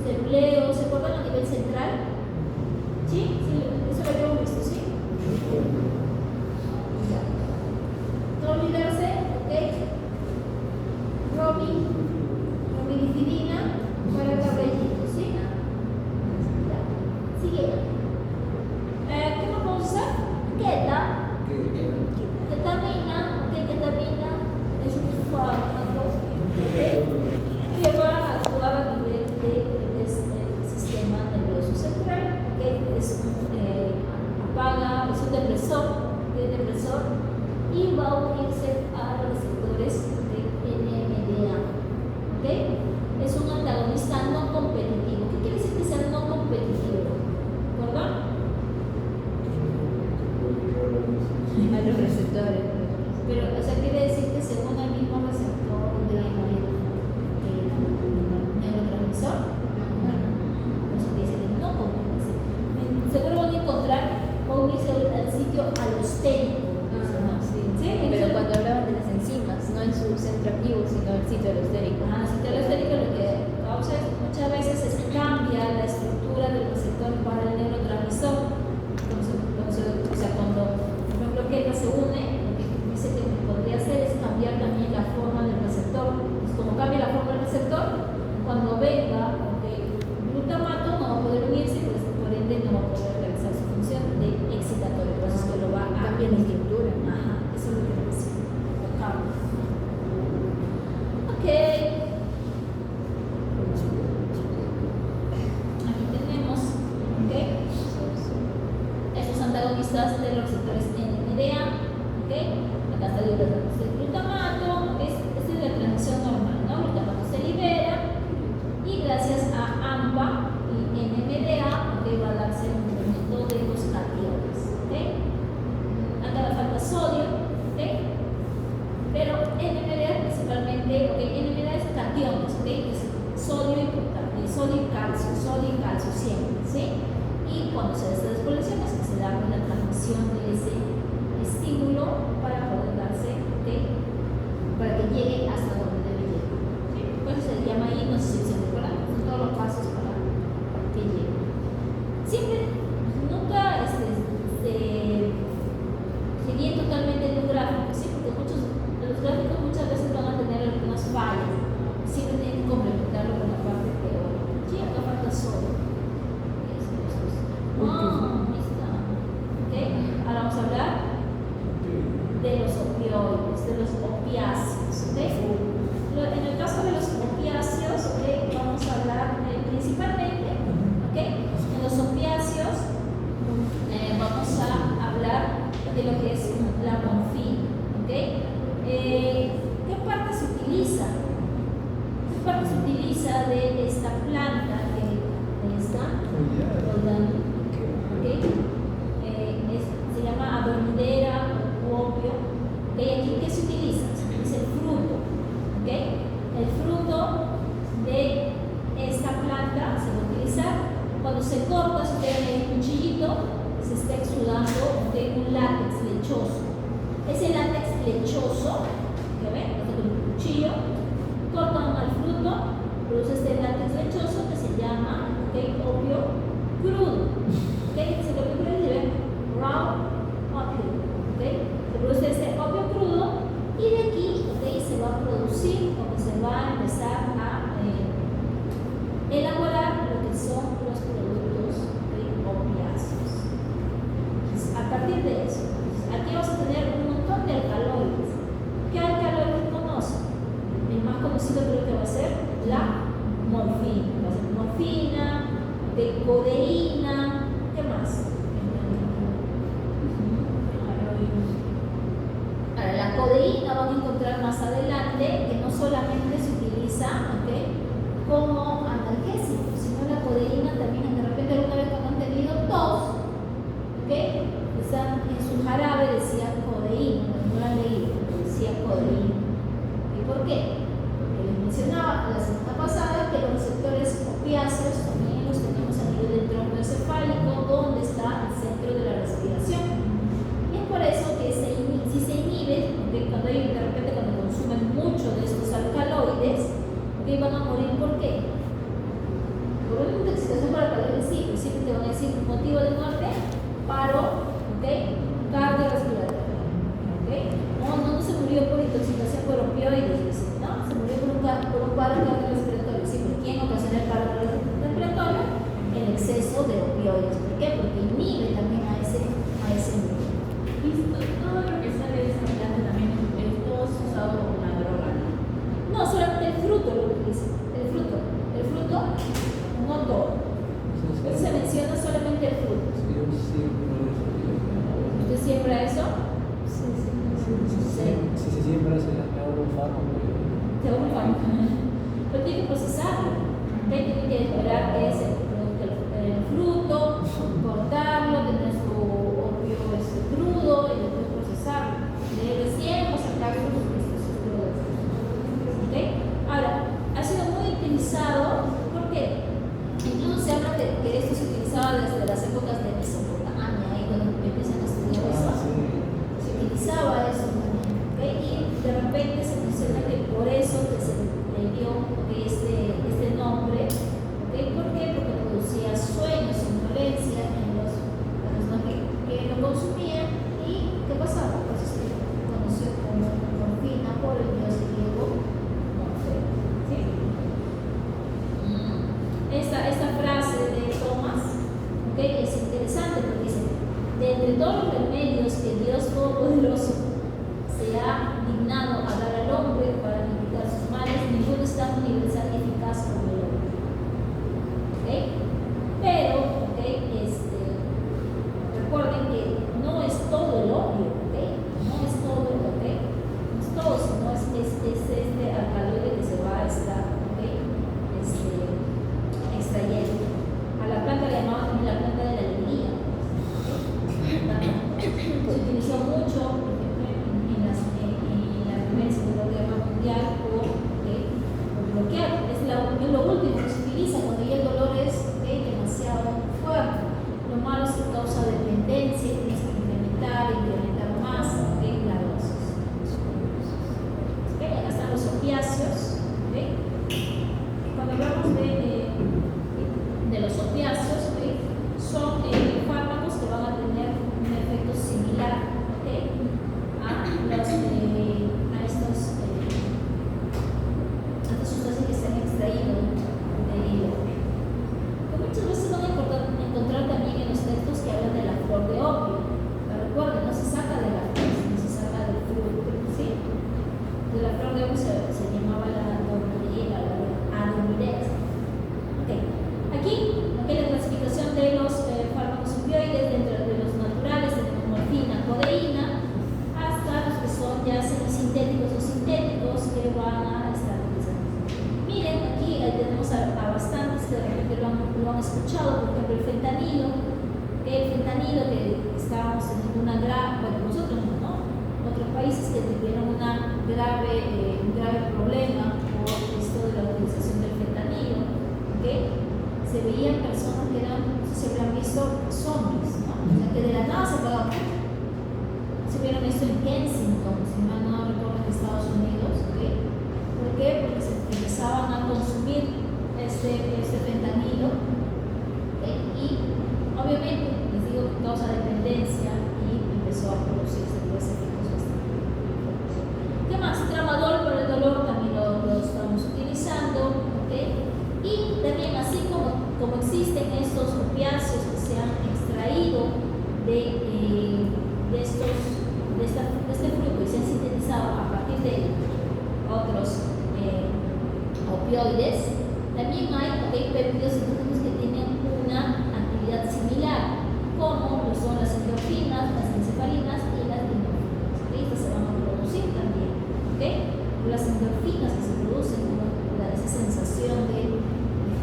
tembleo, ¿se acuerdan a nivel central? ¿Sí? Sí, eso lo habíamos visto, ¿sí? Ya. No olvidarse, ¿ok? Romidifidina para el cabellito, ¿sí? Ya. Sigue. ¿Qué más vamos a usar? Ketamina, ¿ok? Ketamina es un fármaco, ¿ok? Que va a actuar a nivel del sistema nervioso central, ¿ok? Apaga, es un depresor, y va a unirse a los receptores de NMDA, ¿ok? Es un antagonista no competitivo. ¿Qué quiere decir que sea no competitivo? ¿Verdad? A los receptores. Pero, o sea, quiere decir que según el mismo receptor de neurotransmisor, eso quiere decir que no competitivo. Seguro van a encontrar o unirse al sitio alostérico. ¿Sí? Pero cuando hablaban de las enzimas, no en su centro activo, sino el sitio alostérico. El sitio alostérico lo que causa es muchas veces es cambia la estructura del receptor para el neurotransmisor. O sea, cuando por ejemplo que se une, lo que dice que podría hacer es cambiar también la forma del receptor. Entonces, como cambia la forma del receptor, cuando venga glutamato no va a poder unirse, pues por ende no va a poder realizar su función de excitatorio. Por eso es que lo va a Cambia la estructura. Ajá, eso es lo que decía. Lo cambia. Ok. Aquí tenemos, ¿ok? Estos antagonistas de los receptores NMDA, ¿ok? Acá está el glutamato, esta es la transición normal, ¿no? El glutamato se libera y gracias a AMPA y NMDA, ¿ok? Va a darse el movimiento de los cationes, ¿ok? Acá le falta sodio, ¿ok? Pero NMDA principalmente, ¿ok? NMDA es cationes, ¿ok? Es sodio y calcio siempre, ¿sí? Y cuando se da esta despoblación es que se da la transmisión de ese estímulo para poder darse, ¿ok? Para que llegue hasta donde debe llegar, ¿sí? Por eso se le llama ahí, no sé si se recuerdan, son todos los pasos para que llegue. Siempre, nunca se guíen totalmente en un gráfico, ¿sí? Porque muchos de los gráficos muchas veces van a tener algunas fallas, siempre tienen que complementarlo con la parte teórica. Sí, acá falta solo. Ahí está. ¿Ok? Ahora vamos a hablar de los opioides, de los opiáceos. ¿Ok? En el caso de los opiáceos, ¿ok? Vamos a hablar principalmente, ¿ok? En los opiáceos vamos a hablar de lo que es la morfina, ¿ok? ¿Qué parte se utiliza? ¿Qué parte se utiliza de esta planta que está rodando? ¿Okay? Se llama adormidera o opio. ¿Okay? Aquí, ¿qué se utiliza? Se utiliza el fruto. ¿Okay? El fruto de esta planta se va a utilizar cuando se corta, se queda en un cuchillito, se está exudando de un látex lechoso. Ese látex lechoso, ¿que ven? Con el cuchillo, cortan al fruto, produce este látex lechoso que se llama, ¿okay? Opio crudo. ¿Okay? Se lo que ven raw opio, ¿okay? Se produce este opio crudo y de aquí, ¿okay? Se va a producir o se va a empezar a elaborar lo que son los productos, ¿okay? Opiáceos. Entonces, a partir de eso, aquí vamos a tener un montón de alcaloides. ¿Qué alcaloides conocen? El más conocido creo que va a ser la morfina. Va a ser morfina, de codeína. ¿Qué más? Ahora, la codeína van a encontrar más adelante que no solamente se utiliza, ¿okay? Como analgésico, sino la codeína también de repente alguna vez cuando han tenido tos, ¿okay? Están en su jarabe decía codeína, no lo han leído, decía codeína. ¿Y por qué? Porque les mencionaba la semana pasada que los receptores opiáceos también los tenemos a nivel del tronco encefálico, donde está el centro de la respiración. Y es por eso que si se inhibe, cuando de repente cuando consumen mucho de estos alcaloides, van a morir. ¿Por qué? Por te van a decir motivo de muerte, paro, ¿ok? Cardiorrespiratorio, ¿ok? No se murió por intoxicación por opioides, ¿no? Se murió por un paro cardiorrespiratorio. Sí, ¿por quién ocasiona el paro cardiorrespiratorio? El exceso de opioides. ¿Por qué? Porque inhibe también a ese nivel. Listo, todo lo que sale de esa planta también es todo usado como una droga, ¿no? No, solamente el fruto lo utiliza. El fruto, no todo. Entonces se menciona solamente el fruto. ¿Usted siembra eso? Si se siembra, se le haga un fármaco. Te un fármaco. Pero tiene que procesarlo. Tiene que esperar que es el fruto, cortarlo, tener su opio crudo y después procesarlo. De recién o sacar sus crudos. ¿Ok? Ahora, ha sido muy utilizado, ¿por qué? Incluso se habla que esto se utilizaba desde las épocas de Mesopotamia, ahí cuando empiezan a estudiar eso. Se utilizaba eso también, ¿ok? Y de repente se menciona que por eso que se le dio este nombre, ¿ok? ¿Por qué? Porque producía sueño, somnolencia en las personas que lo consumían. ¿Y qué pasaba? Pues se conoció como morfina por el dios griego Morfeo, ¿sí? Esta frase de Tomás, ¿ok? Es interesante porque dice: de entre todos los remedios que Dios Todopoderoso se ha dignado a dar al hombre para mitigar sus males, ninguno es tan universal y eficaz como el hombre. ¿Ok? Pero, ¿ok? Recuerden que no es todo el opio, ¿ok? No es todo el opio, no es todo, sino es este alcaloide que se va a estar, ¿ok? Extrayendo. A la planta le llamaban también la planta de la alegría. Se utilizó mucho, por ejemplo, en la Primera y Segunda Guerra Mundial por bloquear. Es lo último que se utiliza cuando ya el dolor es demasiado fuerte. Lo malo es que causa dependencia, tienes que incrementar más la dosis. Acá están los opiáceos. Cuando hablamos de los opiáceos, son fármacos que van a tener un efecto similar a estas sustancias que se han extraído del opio. Que muchas veces van a encontrar también en los textos que hablan de la flor de opio. Pero recuerden, no se saca de la flor, sino se saca del fruto, ¿sí? De la flor de opio se llamaba la adomirex. Aquí, la clasificación de los fármacos opioides, dentro de los naturales tenemos morfina, codeína, hasta los que son ya semisintéticos o sintéticos que van a estar utilizando. Miren, aquí tenemos a bastantes que de repente lo han escuchado, por ejemplo el fentanilo que estábamos teniendo una grave, bueno, nosotros no, otros países que tuvieron un grave problema por esto de la utilización del fentanilo, ¿ok? Se veían personas que se habían visto zombies, ¿no? O sea, que de la nada se apagaban. Se vieron esto en Kensington, si mal no recuerdo, en Estados Unidos, ¿ok? ¿Por qué? Porque se empezaban a consumir este fentanilo, ¿okay? Y obviamente, les digo que causa dependencia y empezó a producirse los efectos bastante fuertes. ¿Qué más? Tramadol para el dolor también lo estamos utilizando, ¿ok? Y también, así como existen estos opiáceos que se han extraído de este fruto y se han sintetizado a partir de otros opioides, también hay péptidos sintéticos que tienen una actividad similar, como lo son las endorfinas, las encefalinas y las endorfinas. Estas se van a producir también, ¿ok? Las endorfinas que se producen, como esa sensación de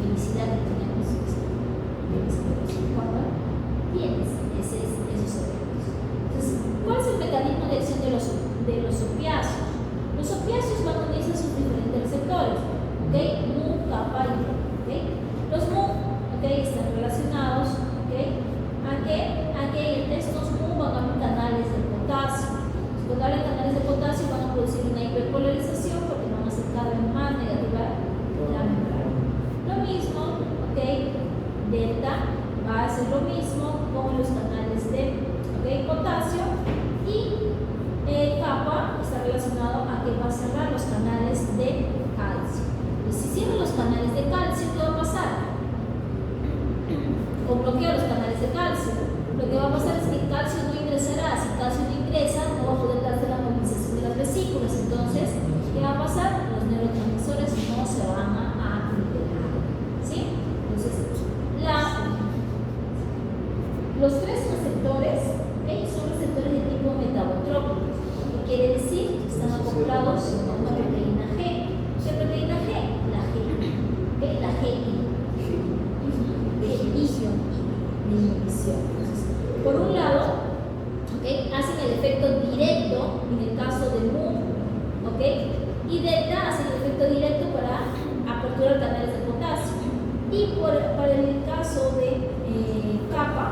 felicidad que tenemos cuando tienes esos efectos. Entonces, ¿cuál es el mecanismo de acción de los opiáceos? Los opiáceos van a unirse a sus diferentes receptores, ¿ok? Mu, kappa y T, ¿ok? Los Mu, ¿ok? Están relacionados, ¿ok? A que estos Mu van a abrir canales de potasio. Los canales de potasio van a producir una hiperpolarización porque van a ser cada vez más negativa la membrana. Lo mismo, ¿ok? Delta va a hacer lo mismo con los canales de potasio y kappa está relacionado a que va a cerrar los canales de calcio. Y si cierra los canales de calcio, ¿qué va a pasar? O bloquea los canales de calcio. Lo que va a pasar es que el calcio no ingresará. Si el calcio no ingresa, no va a poder darse la movilización de las vesículas. Entonces, ¿qué va a pasar? Los neurotransmisores no se van a liberar. ¿Sí? Entonces, los tres receptores son receptores de tipo metabotrópico. ¿Qué quiere decir? Que están acoplados a una proteína G. ¿Qué proteína G? La G. La GI. De inhibición. Por un lado, hacen el efecto directo en el caso de MU, y delta hacen el efecto directo para apertura de canales de potasio. Y para el caso de kappa,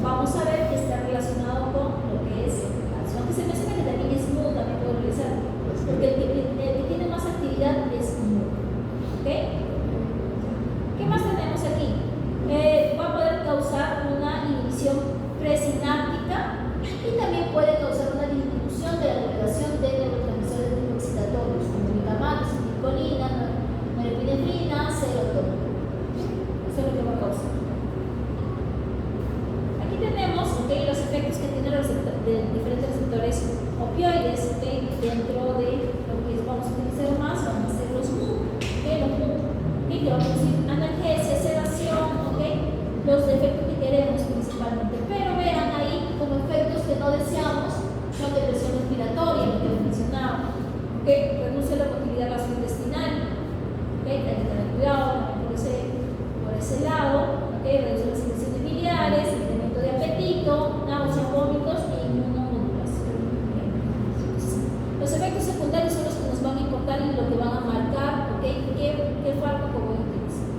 vamos a ver que está relacionado con lo que es el calcio. Aunque se menciona que también es MU, también puede realizar, porque el que tiene más actividad es MU. ¿Qué más tenemos aquí? Va a poder causar una inhibición presináptica y también puede causar una disminución de la liberación de neurotransmisores tipo excitatorios como glutamato, acetilcolina, norepinefrina, serotonina. Eso es lo que va a causar. Aquí tenemos los efectos que tienen los diferentes receptores opioides dentro de lo que vamos a utilizar más, van a ser los MU, los MU, que vamos a decir analgesia, sedación, los efectos que queremos principalmente, pero vean ahí como efectos que no deseamos son depresión respiratoria, lo que les mencionaba, reduce la motilidad gastrointestinal, hay que tener cuidado por ese lado, reduce las secreciones biliares, incremento de apetito, náuseas, vómitos e inmunomodulación. Los efectos secundarios son los que nos van a importar y lo que van a marcar qué fármaco voy a utilizar.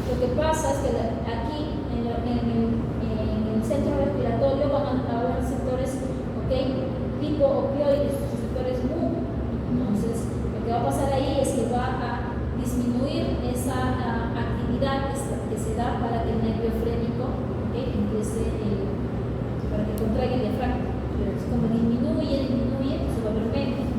Lo que pasa es que aquí en el centro respiratorio van a haber receptores tipo opioides, receptores MU. Entonces, lo que va a pasar ahí es que va a disminuir esa actividad que se da para que el nervio frénico empiece, para que contraiga el diafragma. Entonces, como disminuye, se va a ver menos.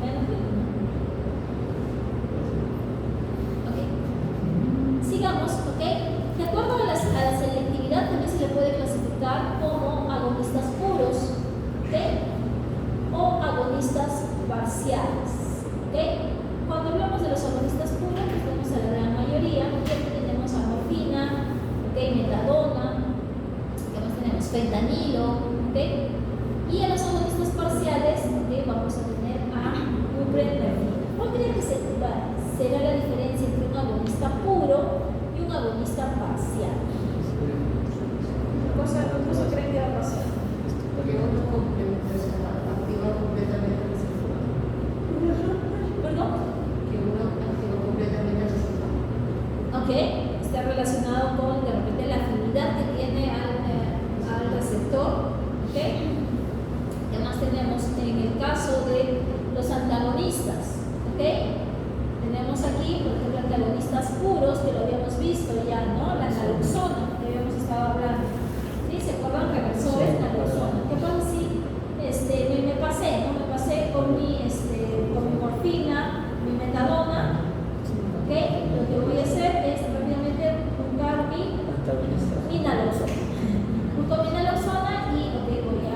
Sigamos, de acuerdo a la selectividad también se le puede clasificar como agonistas puros, o agonistas parciales. Cuando hablamos de los agonistas puros, pues tenemos a la gran mayoría, aquí tenemos a morfina, metadona, tenemos fentanilo, y a los agonistas parciales vamos a tener a buprenorfina. ¿Cuál creen que será la diferencia entre un agonista puro y un agonista parcial? ¿Qué cosa creen que va a pasar? Porque uno activa completamente el receptor. ¿Perdón? Que uno activa completamente el receptor. Está relacionado con de repente la afinidad que tiene al receptor. ¿Qué más tenemos en el caso de los antagonistas? Tenemos aquí, por ejemplo, antagonistas puros, que lo habíamos visto ya, ¿no? La naloxona, que habíamos estado hablando. ¿Sí? ¿Se acuerdan? Reversores, naloxona. ¿Qué pasa si me pasé con mi morfina, mi metadona? Lo que voy a hacer es rápidamente buscar mi naloxona. Busco mi naloxona y voy a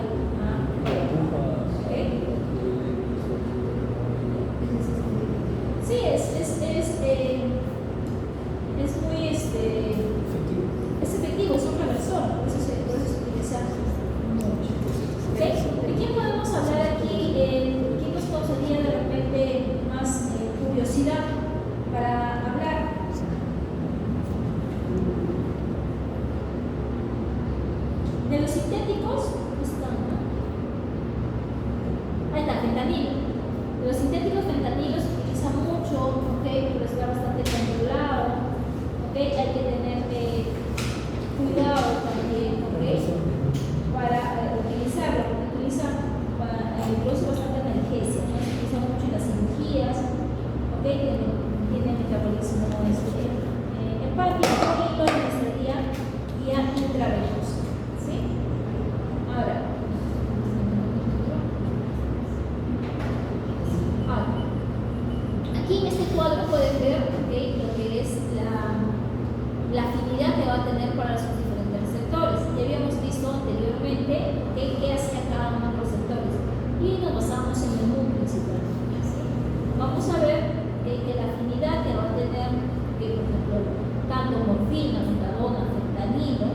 ¿ok? Tiene metabolismo hepático y lo administraría vía intravenosa, ¿sí? Ahora, aquí en este cuadro pueden ver, ¿okay?, lo que es la afinidad que va a tener para sus diferentes receptores. Ya habíamos visto anteriormente, ¿okay?, qué hacía cada uno de los receptores y nos basamos en el menú principal, ¿sí? Vamos a ver que la afinidad que va a tener, por ejemplo, tanto morfina, metadona, fentanilo,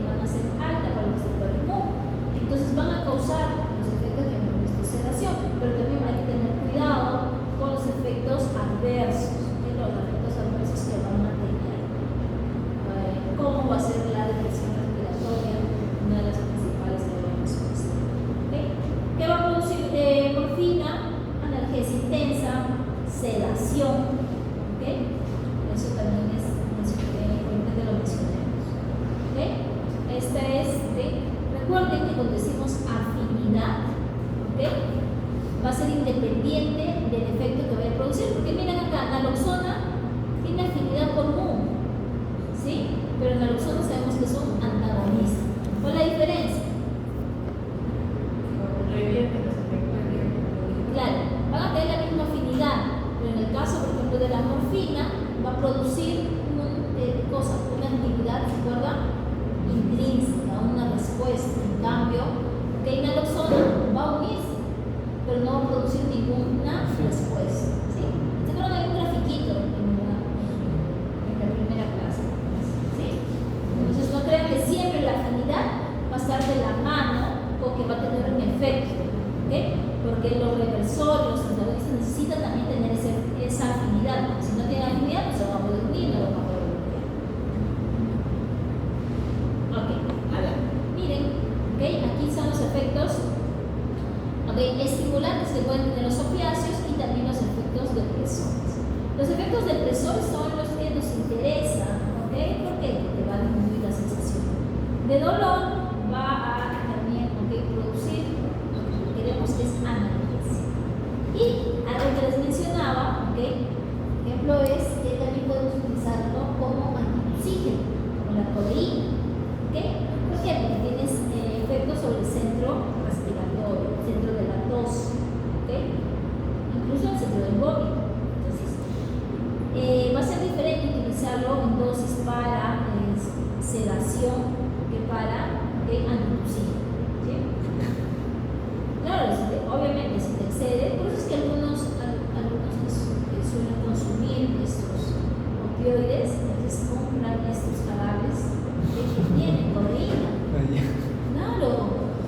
van a ser altas para el receptor inmune. Entonces van a causar los efectos que hemos visto de sedación, pero también hay que tener cuidado con los efectos adversos, los efectos adversos que van a tener. ¿Cómo va a ser la depresión respiratoria? Una de las principales que debemos conocer. ¿Qué va a producir morfina? Analgesia intensa, sedación. Eso también es importante que lo mencionemos. Esta es, recuerden que cuando decimos afinidad, va a ser independiente del efecto que vaya a producir, porque miren acá, naloxona tiene afinidad por mu, ¿sí? Pero naloxona sabemos que son antagonistas. ¿Cuál es la diferencia? Revierte los efectos. Claro, van a tener la misma afinidad, pero en el caso, por ejemplo, de la morfina, va a producir una actividad, ¿se acuerdan? Intrínseca, una respuesta. En cambio, naloxona va a unirse, pero no va a producir ninguna respuesta, ¿sí? ¿Se acuerdan? Hay un grafiquito en la primera clase, ¿sí? Entonces no crean que siempre la afinidad va a estar de la mano o que va a tener un efecto, ¿ok? Porque los reversores, los antagonistas necesitan también tener esa afinidad, porque si no tienen afinidad, pues se van a poder unir, no van a poder unir. Ok, a ver, miren, ¿ok? Aquí son los efectos estimulantes que pueden tener los opiáceos y también los efectos depresores. Los efectos depresores son los que nos interesan, ¿ok? Porque te va a disminuir la sensación de dolor, va a también producir lo que queremos que es analgesia. Y algo que les mencionaba, ¿ok? Ejemplo es que también podemos utilizarlo como antioxígeno, como la codeína, ¿ok? ¿Por qué? Porque tienes efectos sobre el centro respiratorio, el centro de la tos, ¿ok? Incluso el centro del vómito. Entonces, va a ser diferente utilizarlo en dosis para sedación que para antioxígeno, ¿sí? Claro, obviamente si te excede, por eso es que algunos que suelen consumir estos opioides, entonces compran estos jarabes que tienen codeína. Claro,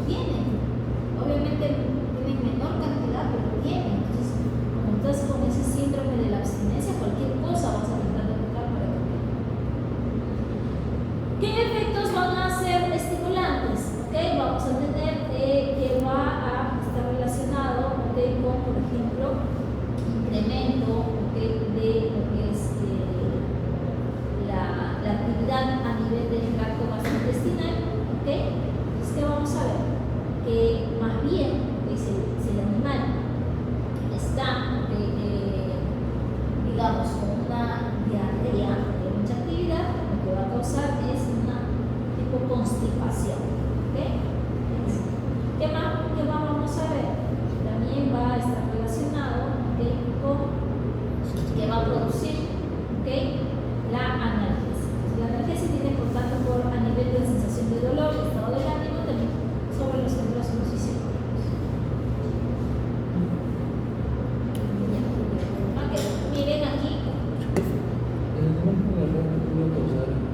tienen. Obviamente tienen menor cantidad, pero tienen. Entonces, como estás con ese síndrome de la abstinencia, cualquier cosa vas a tratar de buscar para que te... ¿Qué efectos van a ser estimulantes? ¿Okay? Vamos a tener que va a estar relacionado, ¿okay?, con, por ejemplo, incremento, ¿okay?, de lo que es la actividad a nivel del tracto gastrointestinal. ¿Okay? Entonces, ¿qué vamos a ver? Que más bien, si el animal está, digamos, con una diarrea de mucha actividad, lo que va a causar es una tipo constipación. ¿Okay? ¿Qué más vamos a ver? También va a estar relacionado, ¿okay?, con que va a producir, ¿okay?, la analgesia. La analgesia tiene, por tanto, a nivel de la sensación de dolor, el estado del ánimo, también sobre los centros fisiológicos. Ok, miren aquí.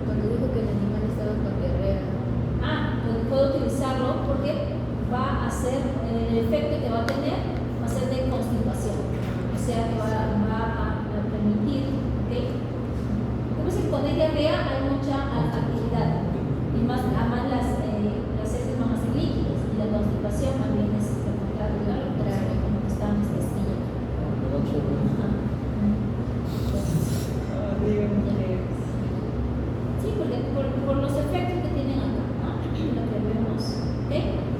Cuando dijo que el animal estaba con diarrea. Puedo utilizarlo porque va a ser, el efecto que va a tener va a ser de constipación, o sea que va a permitir, ¿ok? Como si con diarrea hay mucha actividad y además las heces van a ser líquidas y la constipación también es lo contrario, como que está en esta estilla. Sí, porque por los efectos que tienen acá, ¿no? Lo que vemos, ¿ok?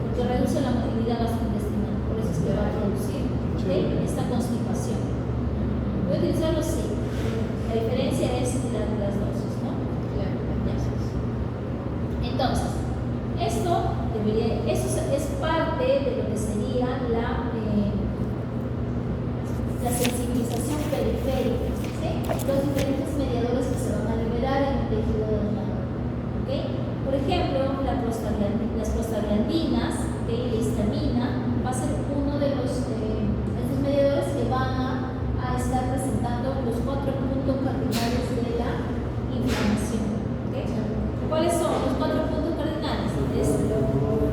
Porque reduce la motilidad gastrointestinal, por eso es que va a producir, ¿ok?, esta constipación. Puede utilizarlo sí. La diferencia es las dosis, ¿no? Claro, Entonces, eso es parte de lo que sería la sensibilización periférica, ¿sí? Los diferentes mediadores que se van a liberar en el tejido donador, ¿ok? Por ejemplo, las prostaglandinas, ¿ok? La histamina va a ser uno de estos mediadores que van a estar presentando los 4 puntos cardinales de la inflamación, ¿ok? ¿Cuáles son los 4 puntos cardinales? Es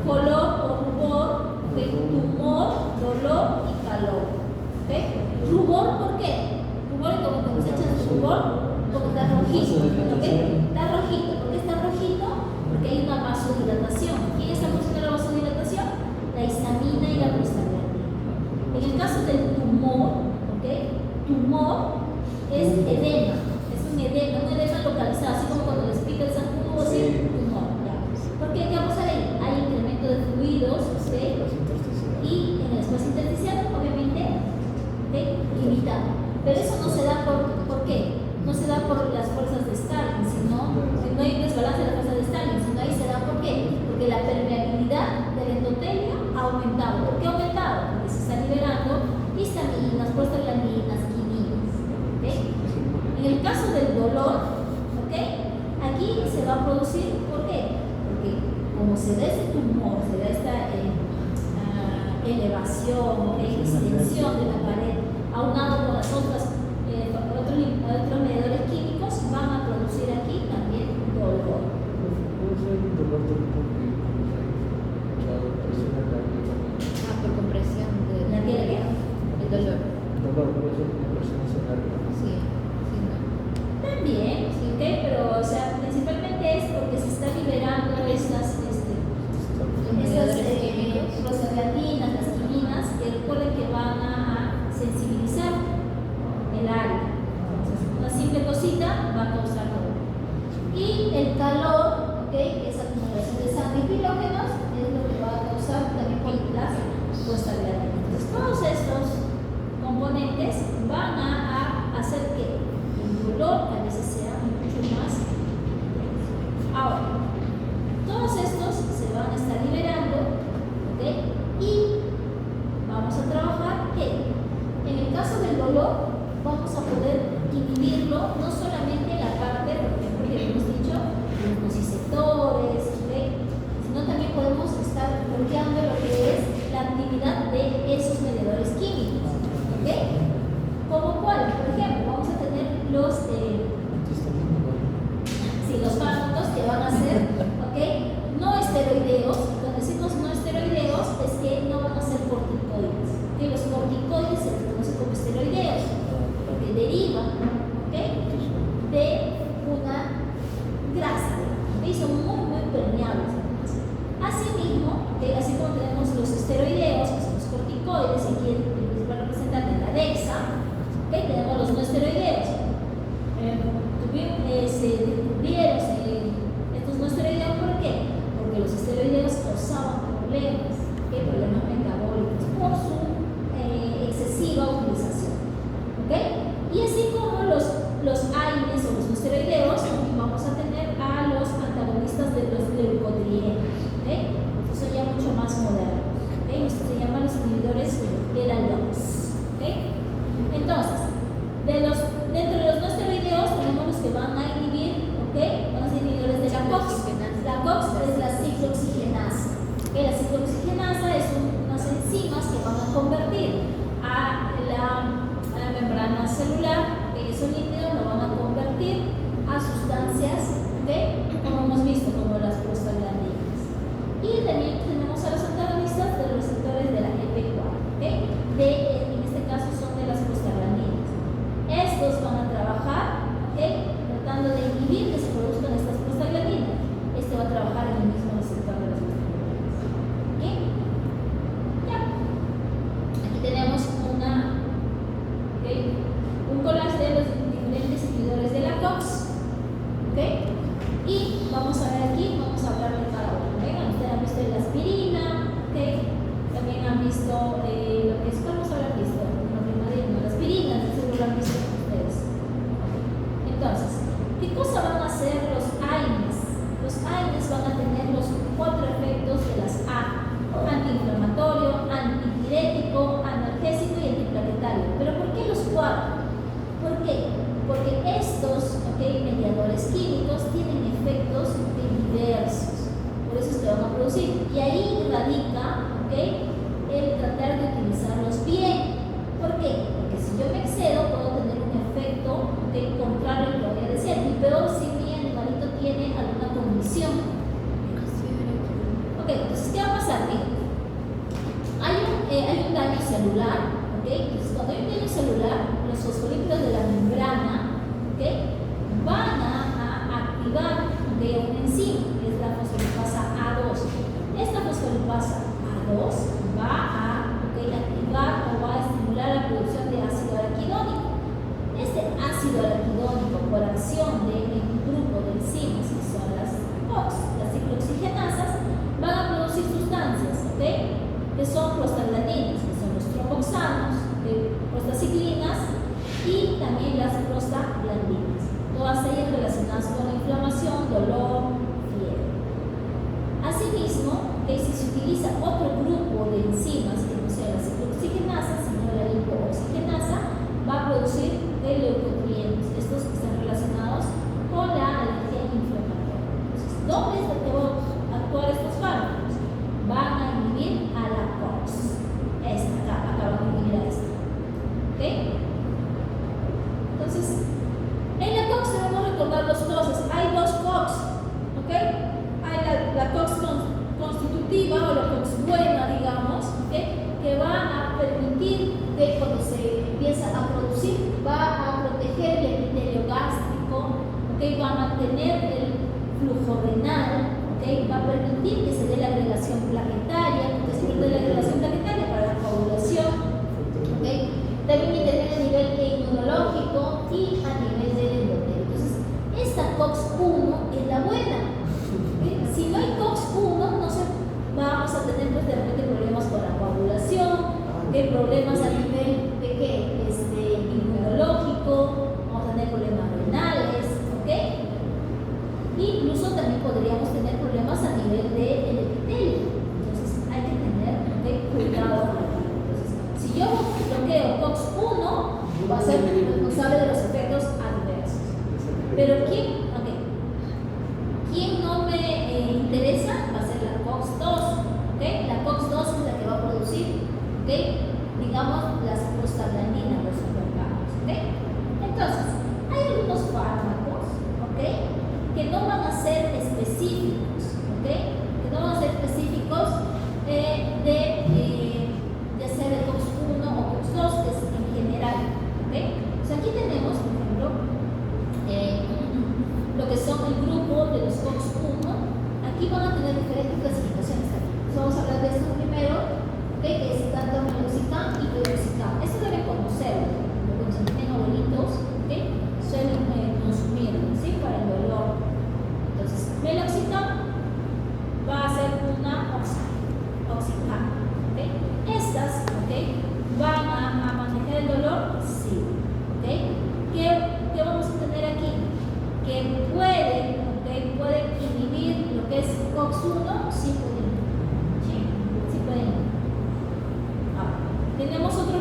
color o rubor, ¿ok? Tumor, dolor y calor, ¿ok? Rubor, ¿por qué? Rubor, como se echa el rubor, porque está rojito, ¿ok? Está rojito, ¿por qué está rojito? Porque hay una vasodilatación. ¿Quién está produciendo la vasodilatación? La histamina y la prostaglandina. En el caso del tumor, ¿ok? Tumor es edema, es un edema localizado, así como cuando les pica el zancudo, así, tumor, ya. ¿Por qué? ¿Qué vamos a ver? Hay incremento de fluidos, ¿ok? Y en el espacio intersticial, obviamente, limitado. Pero eso no se da ¿por qué? No se da por las fuerzas de Stalin, sino no hay un desbalance de la fuerza de Stalin, sino ahí se da ¿por qué? Porque la permeabilidad del endotelio ha aumentado. ¿Por qué ha aumentado? Porque se está liberando histaminas, prostaglandinas, quininas, ¿ok? En el caso del dolor, ¿ok? Aquí se va a producir, ¿por qué? Porque como se da ese tumor, se da esta elevación, extensión de la pared, aunado con las otros mediadores químicos, van a producir aquí también dolor. Puede ser un dolor porque la presión cardíaca. por compresión de ¿La qué? el dolor. Dolor puede ser una presión cardíaca. Sí, sí, no. También, sí, ¿ok? Pero, o sea, principalmente es porque se está liberando estas prostaglandinas, las quininas, que recuerden que van a sensibilizar el área. Entonces, una simple cosita va a causar dolor. Y el calor, ¿ok? Esa acumulación de sangre y pilógenos es lo que va a causar también por las prostaglandinas. Entonces, todos estos componentes van a hacer que el dolor a veces sea mucho más intenso. Ahora, todos estos se van a estar liberando, ¿ok? Y vamos a trabajar que en el caso del dolor vamos a poder inhibirlo no solamente la parte, por ejemplo, que hemos dicho, los nociceptores, ¿ok? Sino también podemos estar bloqueando lo que es la actividad de esos mediadores químicos, ¿ok? ¿Como cuál? Por ejemplo, vamos a tener los fármacos que van a ser, ¿ok? No esteroideos. Cuando decimos no esteroideos es que no van a ser corticoides. ¿Ok? Los corticoides se les conoce como esteroideos porque derivan, ¿ok? De una grasa, ¿ok? Son muy permeables. Asimismo, ¿ok? Así como tenemos los esteroideos, que son los corticoides, y aquí el principal representante es la dexa, ¿ok? Tenemos los no esteroideos. Se descubrieron estos no esteroideos, ¿por qué? Porque los esteroideos causaban problemas, problemas metabólicos por su excesiva utilización, ¿ok? Y así como los AINES o los no esteroideos, vamos a tener a los antagonistas de los leucotrienos, ¿ok? Estos son ya mucho más modernos, ¿ok? Estos se llaman los inhibidores de la LOX, ¿ok? Entonces, dentro de los no esteroideos tenemos los que van a inhibir, ¿ok? Van a ser inhibidores de la COX. La COX es la ciclooxigenasa. ¿Okay? La ciclooxigenasa es unas enzimas que van a convertir a la membrana celular, que esos lípidos lo van a convertir a sustancias, ¿ok? Como hemos visto, como las prostaglandinas. Y también tenemos a los antagonistas de los receptores de la EP4, ¿ok? En este caso son de las prostaglandinas. Estos van a trabajar, ¿ok? Tratando de inhibir que se produzcan estas prostaglandinas. Este va a trabajar en el mismo receptor de las prostaglandinas. ¿Ok? Ya. Aquí tenemos un collage de los diferentes ¿Por qué? Porque estos mediadores químicos tienen efectos diversos. Por eso es que van a producir. Y ahí radica el tratar de utilizarlos bien. ¿Por qué? Porque si yo me excedo, puedo tener un efecto contrario a lo que voy a decir. Y peor si mi animalito tiene alguna condición. Entonces, ¿qué va a pasar? Hay un daño celular. Entonces, cuando hay un daño celular, los fosfolípidos de la membrana van a activar una enzima, que es la fosfolipasa A2. Esta fosfolipasa A2 va a activar o va a estimular la producción de ácido araquidónico. Este ácido araquidónico, por acción de un grupo de enzimas que son las COX, las ciclooxigenasas, van a producir sustancias que son prostaglandinas, que son los tromboxanos, prostaciclinas y también las prostaglandinas, todas ellas relacionadas con la inflamación, dolor, fiebre. Asimismo, si se utiliza otro grupo de enzimas que no sea la ciclooxigenasa, sino la lipooxigenasa, va a producir leucotrienos, estos que están relacionados con la alergia inflamatoria. Entonces, ¿dónde es donde van a actuar estos fármacos? Van a inhibir a la COX. Acá van a inhibir a esta. Entonces, en la COX debemos recordar dos cosas. Hay dos COX. Hay la COX constitutiva o la COX buena, digamos, que va a permitir que cuando se empieza a producir, va a proteger el epitelio gástrico, va a mantener el flujo renal, va a permitir que se dé la agregación plaquetaria, porque se pierde la agregación plaquetaria para la coagulación. También interviene a nivel inmunológico y a nivel del endotelio. Entonces, esta COX-1 es la buena. Si no hay COX-1, vamos a tener de repente problemas con la coagulación, problemas a nivel de inmunológico, vamos a tener problemas renales, incluso también podríamos tener problemas a nivel del epitelio. Entonces, hay que tener cuidado. Entonces, si yo bloqueo COX-1, va a ser responsable de los efectos adversos. Pero ¿quién no me interesa? Va a ser la COX-2. La COX-2 es la que va a producir, digamos, las prostaglandinas, los superfármacos. Entonces, hay algunos fármacos que no van a ser específicos, que no van a ser específicos de ser el COX-1 o COX-2, que es en general. Aquí tenemos, por ejemplo, lo que son el grupo de los COX-1. Aquí van a tener diferentes clasificaciones. Entonces, vamos a hablar de esto primero, que es tanto meloxicam y piroxicam. Esto deben conocerlo, porque si tienen abuelitos, suelen consumirlo, para el dolor. Entonces, meloxicam va a ser una oxicam. Estas van a manejar el dolor, sí. ¿Qué vamos a tener aquí? Que pueden inhibir lo que es COX-1, sí pueden. Tenemos otro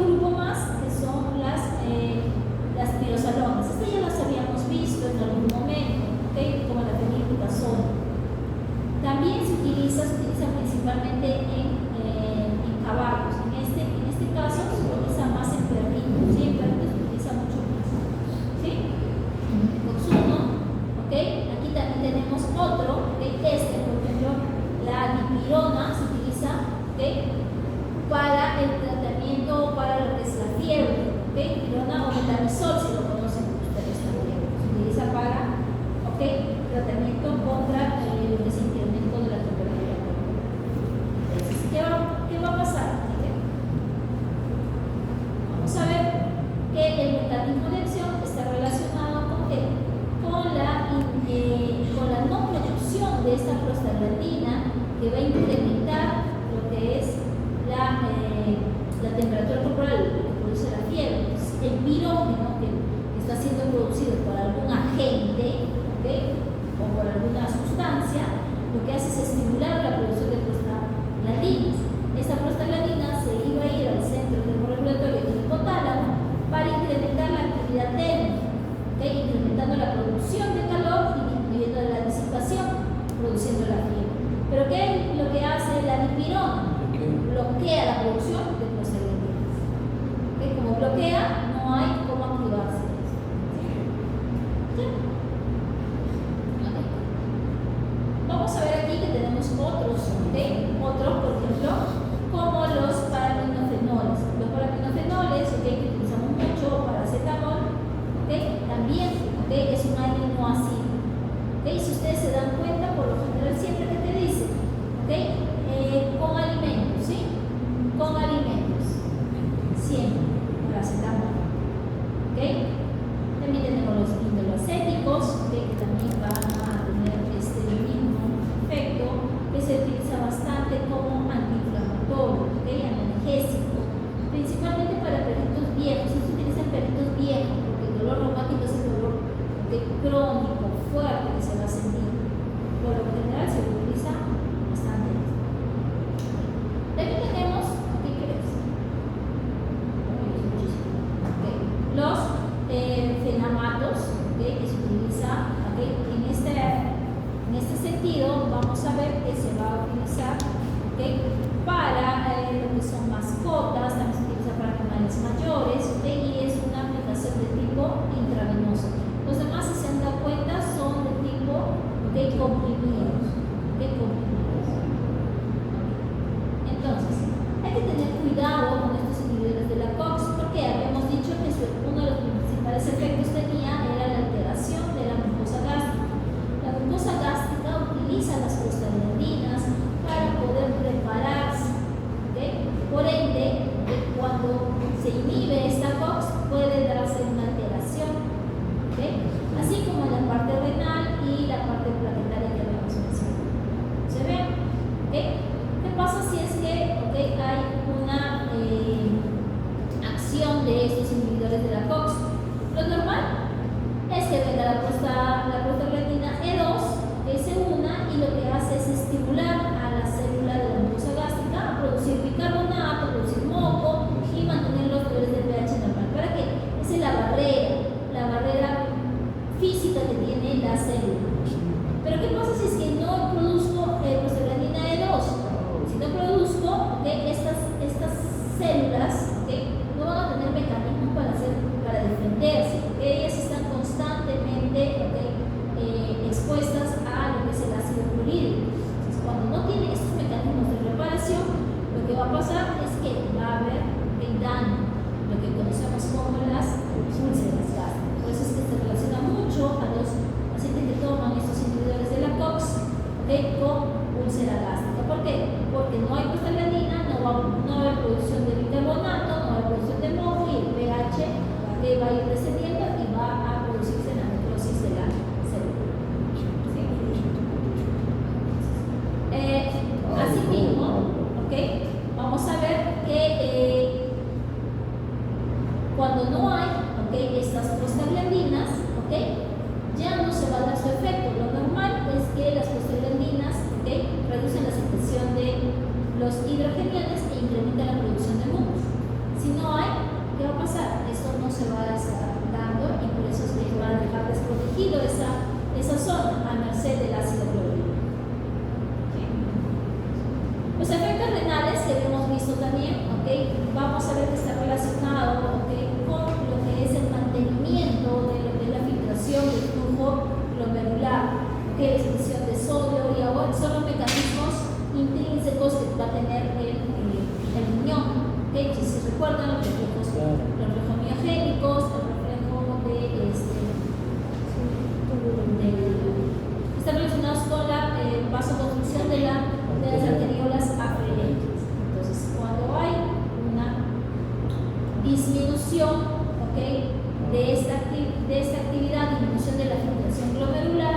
analgésicos, que también van a tener este mismo efecto, que se utiliza bastante como antiinflamatorio, analgésico, principalmente para perritos viejos. Se utiliza en perritos viejos porque el dolor reumático es el dolor crónico, fuerte que se va a sentir. Por lo general se utiliza bastante. También tenemos, ¿qué crees? Los fenamatos, que se utiliza, en este sentido vamos a ver que se va a utilizar para lo que son mascotas, también se utiliza para animales mayores, y es una aplicación de tipo intravenoso. Los demás, si se han dado cuenta, son de tipo comprimidos. Entonces, hay que tener cuidado con estos inhibidores de la COX, porque habíamos dicho que uno de los principales efectos tenía era la alteración de la mucosa gástrica. La mucosa gástrica utiliza las prostaglandinas para poder prepararse. Por ende, cuando se inhibe esta COX puede darse una alteración, así como en la parte renal y la parte plaquetaria que habíamos mencionado. ¿Se ve? ¿Qué pasa si es que hay una acción de estos inhibidores de la COX? Lo normal es que venga la prostaglandina E2, que se una y lo que hace es estimular a la célula de la mucosa gástrica a producir bicarbonato, a producir moco y mantener los niveles de pH normal. ¿Para qué? Esa es la barrera física que tiene la célula. Pero ¿qué pasa si es que no produzco prostaglandina E2? Si no produzco, estas células no van a tener mecanismos para defenderse, porque ellas están constantemente expuestas a lo que es el ácido clorhídrico. Entonces, cuando no tienen estos mecanismos de reparación, lo que va a pasar es que va a haber daño, lo que conocemos como las úlceras gástricas. Por eso es que se relaciona mucho a los pacientes que toman estos inhibidores de la COX con úlcera gástrica. ¿Por qué? Porque no hay prostaglandina, no va a haber producción de bicarbonato, no va a haber producción de moco y el pH va a ir descendiendo y va a producirse la necrosis de la célula. ¿Sí? Asimismo, vamos a ver que cuando no hay estas prostaglandinas, ya no se va a dar su efecto. Lo normal es que las prostaglandinas reducen la secreción de los hidrogeniones e incrementan la producción de mucos. Si no hay, ¿qué va a pasar? Esto no se va a estar dando y por eso se va a dejar desprotegido esa zona a merced del ácido clorhídrico. Los efectos renales que hemos visto también, vamos a ver que está relacionado con lo que es el mantenimiento de lo que es la filtración del flujo glomerular, expulsión de sodio y agua. Son los mecanismos intrínsecos que va a tener el riñón. Si se recuerdan los reflejos miogénicos, el reflejo están relacionados con la vasoconstricción de las arteriolas afferentes. Entonces, cuando hay una disminución de esta actividad, disminución de la filtración glomerular,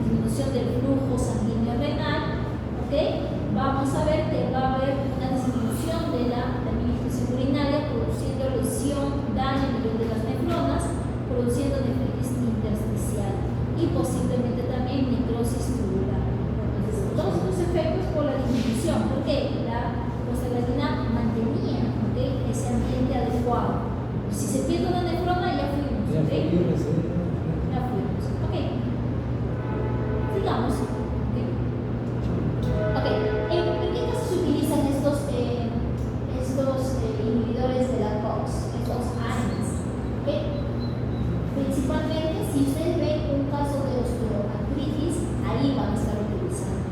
disminución del flujo sanguíneo renal, vamos a ver que va a haber una disminución de la excreción urinaria, produciendo lesión, daño a nivel de las nefronas, produciendo nefritis intersticial y posiblemente también necrosis tubular. Entonces, todos estos efectos por la disminución, porque la prostaglandina mantenía ese ambiente adecuado. Si se pierde una nefrona, ya fuimos. Ya fuimos. Sigamos. ¿En qué casos se utilizan estos inhibidores de la COX, estos AINES? Principalmente, si ustedes ven un caso de osteoartritis, ahí van a estar utilizando.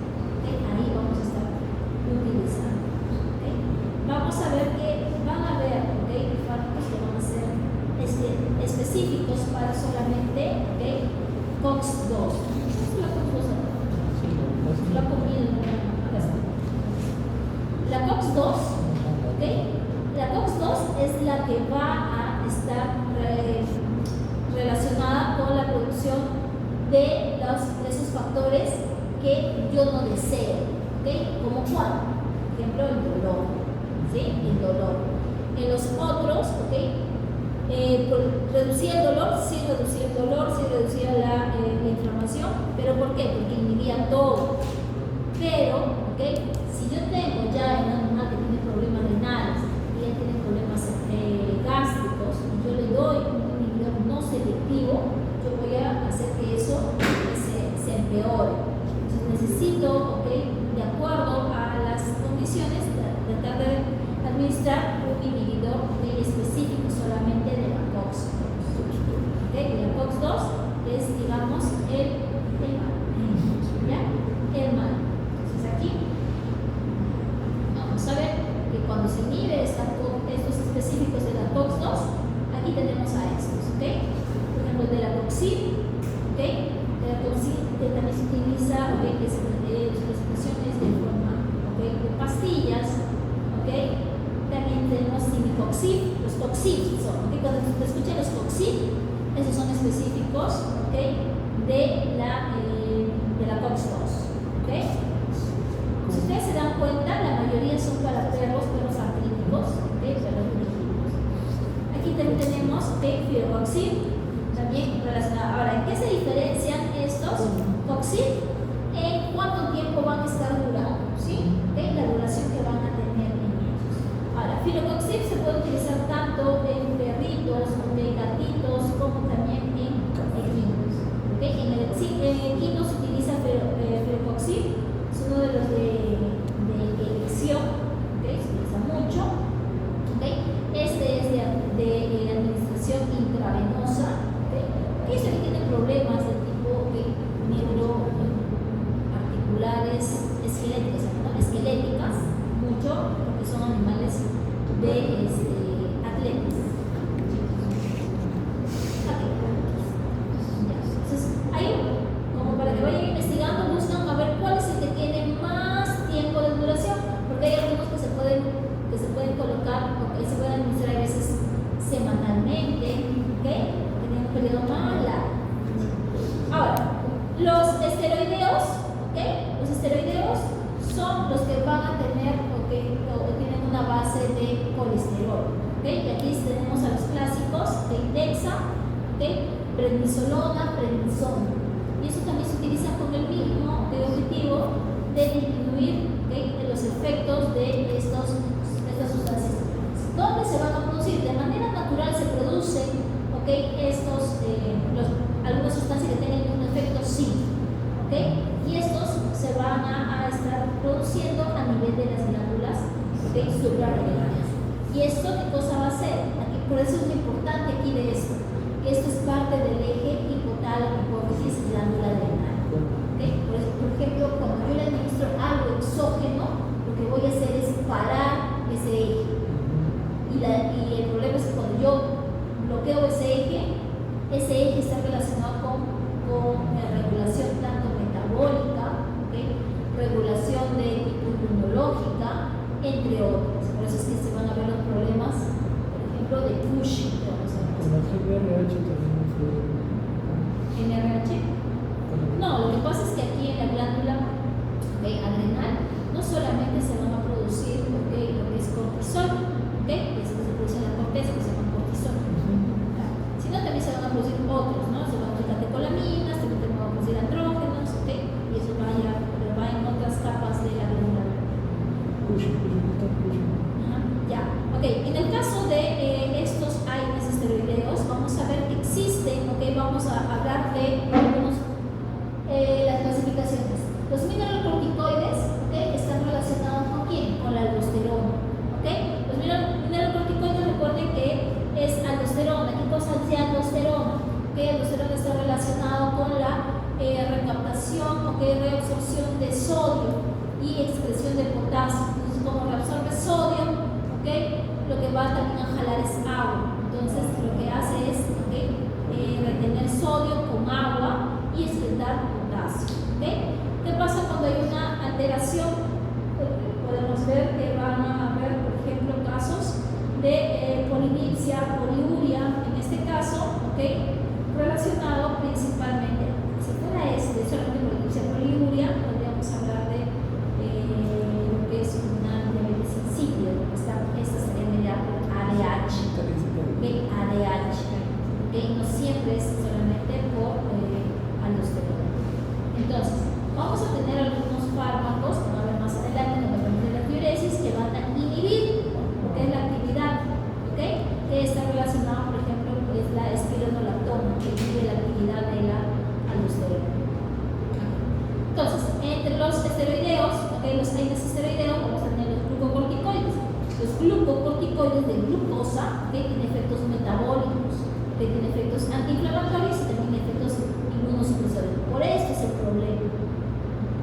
Ahí vamos a estar utilizando. Vamos a ver que van a haber fármacos que van a ser específicos para solamente COX-2. La COX-2, la COX-2 es la que va a estar relacionada con la producción cero, ¿ok? ¿Como cuál? Por ejemplo, el dolor, ¿sí? El dolor. En los otros, ¿ok? Reducía el dolor, sí reducía la inflamación, pero ¿por qué? Porque inhibía todo. Pero, ¿ok? Si yo tengo ya en un animal que tiene problemas renales, y ya tiene problemas gástricos, y yo le doy un inhibidor no selectivo, yo voy a hacer que eso se empeore. Entonces necesito, ¿ok? De acuerdo a las condiciones, tratar de administrar un inhibidor específico solamente de la COX-2. ¿Okay? La COX-2 es, digamos, el mal. ¿Ya? El mal. Entonces aquí vamos a ver que cuando se inhibe estos específicos de la COX-2, aquí tenemos a estos. ¿Okay? Por ejemplo, el de la toxina, ¿okay? De la toxina que también se utiliza, ¿okay? Que su presentación es de forma, ¿okay? De pastillas, ¿okay? También tenemos timicoxib, los coxib son, ¿okay? Cuando se escuchan los coxib, esos son específicos, ¿okay? de la COX-2, ¿okay? Si ustedes se dan cuenta, la mayoría son para perros artríticos, ¿okay? Perros dirigidos. Aquí también tenemos filocoxib, también relacionado. Ahora, ¿en qué se diferencian estos coxib? En cuánto tiempo van a estar durando, ¿sí? ¿Okay? La duración que van a tener en ellos. Ahora, filocoxib se puede utilizar tanto en perritos, en gatitos, como también en equinos. ¿Okay? En equinos se utiliza filocoxib, es uno de los de elección, ¿okay? Se utiliza mucho. ¿Okay? Este es de administración intravenosa. ¿Okay? Aquellos que tienen problemas de tipo neuroarticulares esqueléticas, mucho, porque son animales de atletas. Entonces, ahí, como para que vayan investigando, buscan a ver cuál es el que tiene más tiempo de duración, porque hay algunos que se pueden colocar, porque se pueden administrar a veces semanalmente, ¿ok? Tienen un periodo más largo. Ahora, los esteroideos, ¿ok? Los esteroideos son los que van a tener, ¿ok? O tienen una base de colesterol, ¿ok? Y aquí tenemos a los clásicos de Indexa, ¿ok? Prednisolona, prednisona. Y eso también se utiliza con el mismo objetivo de disminuir, ¿okay? los efectos de estas sustancias. ¿Dónde se van a producir? De manera natural se producen, ¿okay? Algunas sustancias que tienen un efecto sí, ¿okay? Y estos se van a estar produciendo a nivel de las glándulas, ¿okay? suprarrenales. ¿Y esto qué cosa va a hacer? Aquí, por eso es lo importante aquí de esto, que esto es parte del eje hipotálamo, hipófisis, glándula adrenal. ¿Okay? Por ejemplo, cuando yo le administro algo exógeno, lo que voy a hacer es parar ese eje. Y el problema es que cuando yo bloqueo ese eje está relacionado con regulación tanto metabólica, ¿okay? Regulación de tipo inmunológica, entre otros. Por eso es que se van a ver los problemas, por ejemplo, de Cushing. ¿NRH? No, lo que pasa es que aquí en la glándula adrenal no solamente se van a producir lo que es cortisol, que se produce en la corteza, que se llama cortisol, sino también se van a producir otros, ¿no? Se van a producir catecolaminas, también se van a producir andrógenos, y eso va en otras capas de la glándula. Ya, ok. En el caso de estos AINES esteroideos, vamos a ver que existen, vamos a hablar de algunos, las clasificaciones. Los mineralocorticoides, están relacionados con quién? Con la aldosterona. Los mineralocorticoides, recuerden que es aldosterona. ¿Qué cosa es de aldosterona? Aldosterona está relacionado con la recaptación, reabsorción de sodio y excreción de potasio. Entonces, como reabsorbe sodio, lo que va también a jalar es agua. Entonces, lo que hace es retener sodio con agua y excretar potasio. ¿Qué pasa cuando hay una alteración? Podemos ver que van a haber, por ejemplo, casos de polidipsia, poliuria, en este caso, relacionado principalmente, si fuera solamente polidipsia, poliuria, podríamos hablar de de glucosa, que tiene efectos metabólicos, que tiene efectos antiinflamatorios y también efectos inmunosupresores. Por esto es el problema.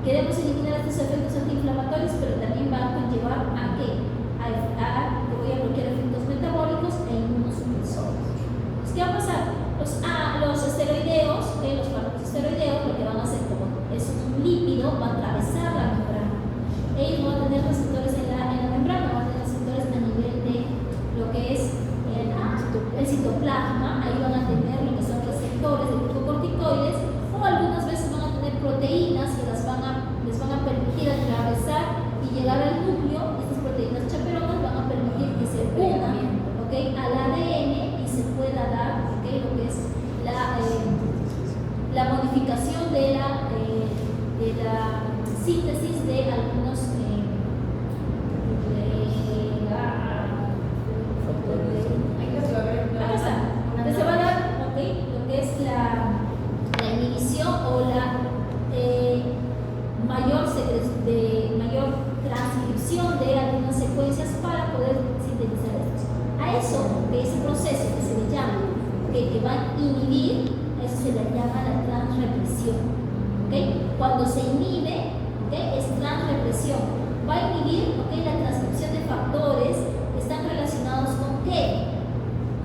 Queremos eliminar estos efectos antiinflamatorios, pero también va a conllevar a que voy a bloquear efectos metabólicos e inmunosupresores. ¿Qué va a pasar? Los esteroideos, los fármacos esteroideos, lo que van a hacer, como es un lípido, va a atravesar la membrana. Ellos van a tener receptores en la membrana, van a tener receptores a nivel de lo que es el citoplasma. Ahí van a tener lo que son receptores de glucocorticoides, o algunas veces van a tener proteínas que les van a permitir atravesar y llegar al núcleo. Estas proteínas chaperonas van a permitir que se unan, al ADN y se pueda dar, lo que es la modificación de la síntesis de algunos entonces se va a dar, lo que es la inhibición o la mayor transcripción de algunas secuencias para poder sintetizar estos. A eso, de ese proceso que se le llama, que va a inhibir, eso se le llama la transrepresión. Cuando se inhibe, es transrepresión. Va a inhibir la transcripción de factores que están relacionados con ¿qué?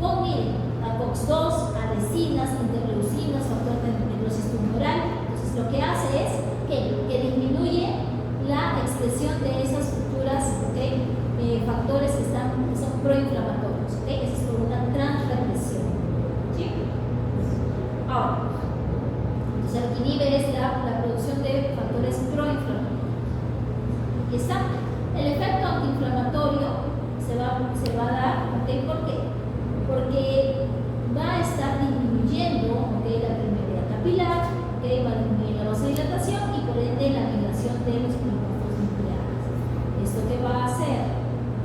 Con, miren, la COX-2, adhesinas, interleucinas, factor de necrosis tumoral. Entonces, lo que hace es que disminuye la expresión de esas futuras factores que son proinflamatorios. Eso es por una transrepresión. ¿Sí? Ahora, entonces lo que inhibe es la producción de factores proinflamatorios. Aquí está. El efecto antiinflamatorio se va a dar, ¿por qué? Porque va a estar disminuyendo la permeabilidad capilar, va a disminuir la vasodilatación y por ende la migración de los plintómenos nucleares. ¿Esto qué va a hacer?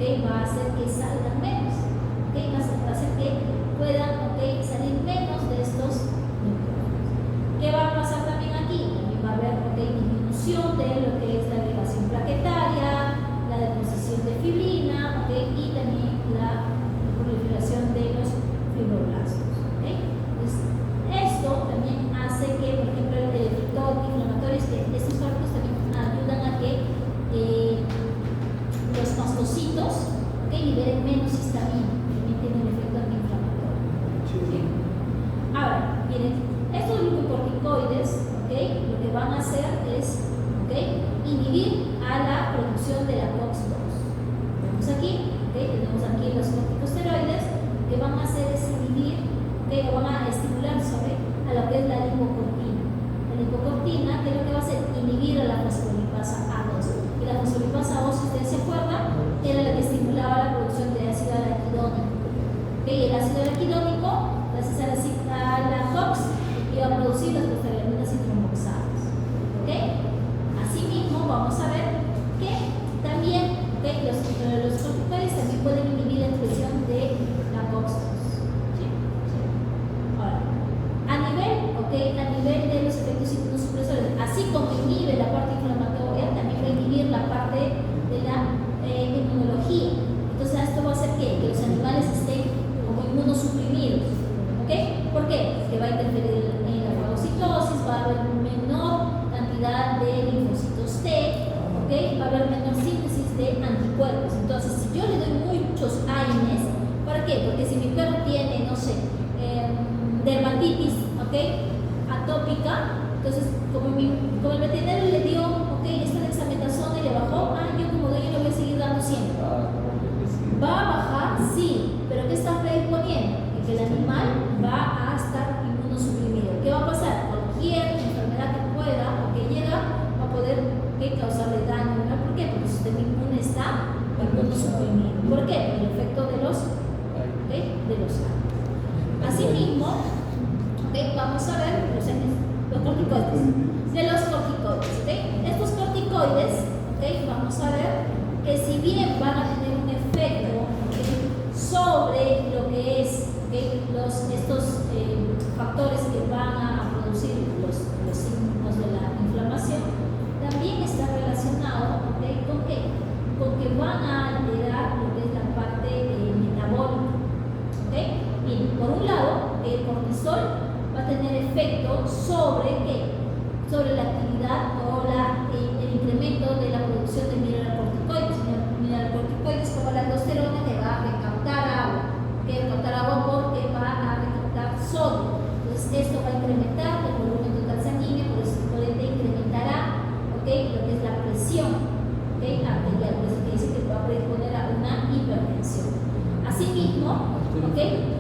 Va a hacer que salgan menos, va a hacer que puedan salir menos de estos nucleótidos. ¿Qué va a pasar también aquí? También va a haber disminución de lo que es la agregación plaquetaria, la deposición de fibrina y también la proliferación de los fibroblastos. Entonces, esto también hace que, por ejemplo, el efecto antiinflamatorio es que estos fármacos también ayudan a que los mastocitos liberen menos histamina, también tienen efecto antiinflamatorio. ¿Sí? Ahora, miren, estos glucocorticoides lo que van a hacer es inhibir a la producción de la COX-2. Vemos aquí, tenemos aquí los corticosteroides, que van a hacer es inhibir, o van a estimular a lo que es la lipocortina. La lipocortina, ¿qué es lo que va a hacer? Inhibir a la fosfolipasa A2. Y la fosfolipasa A2, si ustedes se acuerdan, era la que estimulaba la producción de ácido araquidónico. Y el ácido araquidónico, gracias a la COX, iba a producir las prostaglandina citromoxanas. Asimismo, vamos a ver que también los corticoides también pueden inhibir la expresión de la COX-2. ¿Sí? Ahora, a nivel de los efectos inmunosupresores, así como inhibe la parte inflamatoria, también va a inhibir la parte de la inmunología. Entonces, esto va a hacer que los animales estén como inmunosuprimidos. ¿Por qué? Porque va a interferir en la fagocitosis, va a haber menor cantidad de linfocitos T, va a haber menor síntesis de anticuerpos. Entonces, si yo le doy muchos AINES, ¿para qué? Porque si mi perro tiene, no sé, dermatitis, atópica, entonces, como el veterinario le dio, esta dexametasona y le bajó, yo como dueño le voy a seguir dando siempre. ¿Va a bajar? Sí, pero ¿qué está predisponiendo? Que el animal va a estar inmunosuprimido. ¿Qué va a pasar? Cualquier enfermedad que pueda o que llega va a poder causarle daño. ¿Por qué? Porque su sistema inmune está inmunosuprimido. ¿Por qué? Por el efecto de los AINES. Asimismo, vamos a ver los corticoides. De los corticoides, estos corticoides, vamos a ver que si bien van a tener un efecto sobre lo que es estos factores que van a producir los signos de la inflamación, también está relacionado con que van a alterar lo que es la parte metabólica va a tener efecto sobre ¿qué? Sobre la actividad o el incremento de la producción de mineralocorticoides. Mineralocorticoides como la aldosterona que va a recaptar agua, que va a recaptar agua porque va a recaptar sodio. Entonces esto va a incrementar el volumen total sanguíneo, por eso por ende incrementará, ¿okay? Lo que es la presión, ¿okay? Arterial, por eso que dice que va a predisponer a una hipertensión. Asimismo, ¿okay?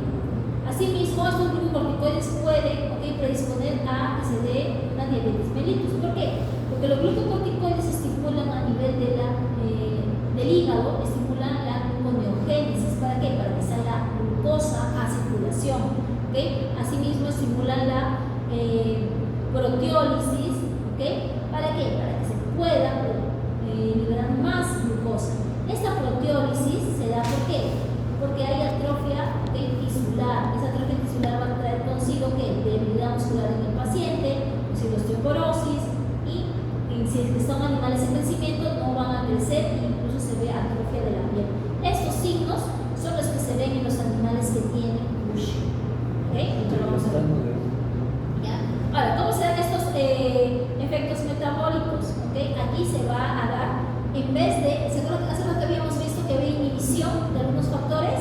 Asimismo, estos glucocorticoides pueden, ¿okay? Predisponer a que se dé una diabetes mellitus. ¿Por qué? Porque los glucocorticoides estimulan a nivel del hígado, estimulan la gluconeogénesis. ¿Para qué? Para que salga glucosa a circulación. ¿Okay? Asimismo, estimulan la proteólisis. ¿Okay? ¿Para qué? Para que se pueda liberar más glucosa. Esta proteólisis se da ¿por qué? Porque hay atrofia tisular. Esa atrofia tisular va a traer consigo que debilidad muscular en el paciente, osteoporosis y si es que son animales en crecimiento no van a crecer e incluso se ve atrofia de la piel. Estos signos son los que se ven en los animales que tienen Cushing. ¿Okay? Entonces vamos a ver. ¿Ya? Ahora, ¿cómo se dan estos efectos metabólicos? ¿Okay? Aquí se va a dar, en vez de, seguro que hace rato habíamos visto que había inhibición de algunos factores,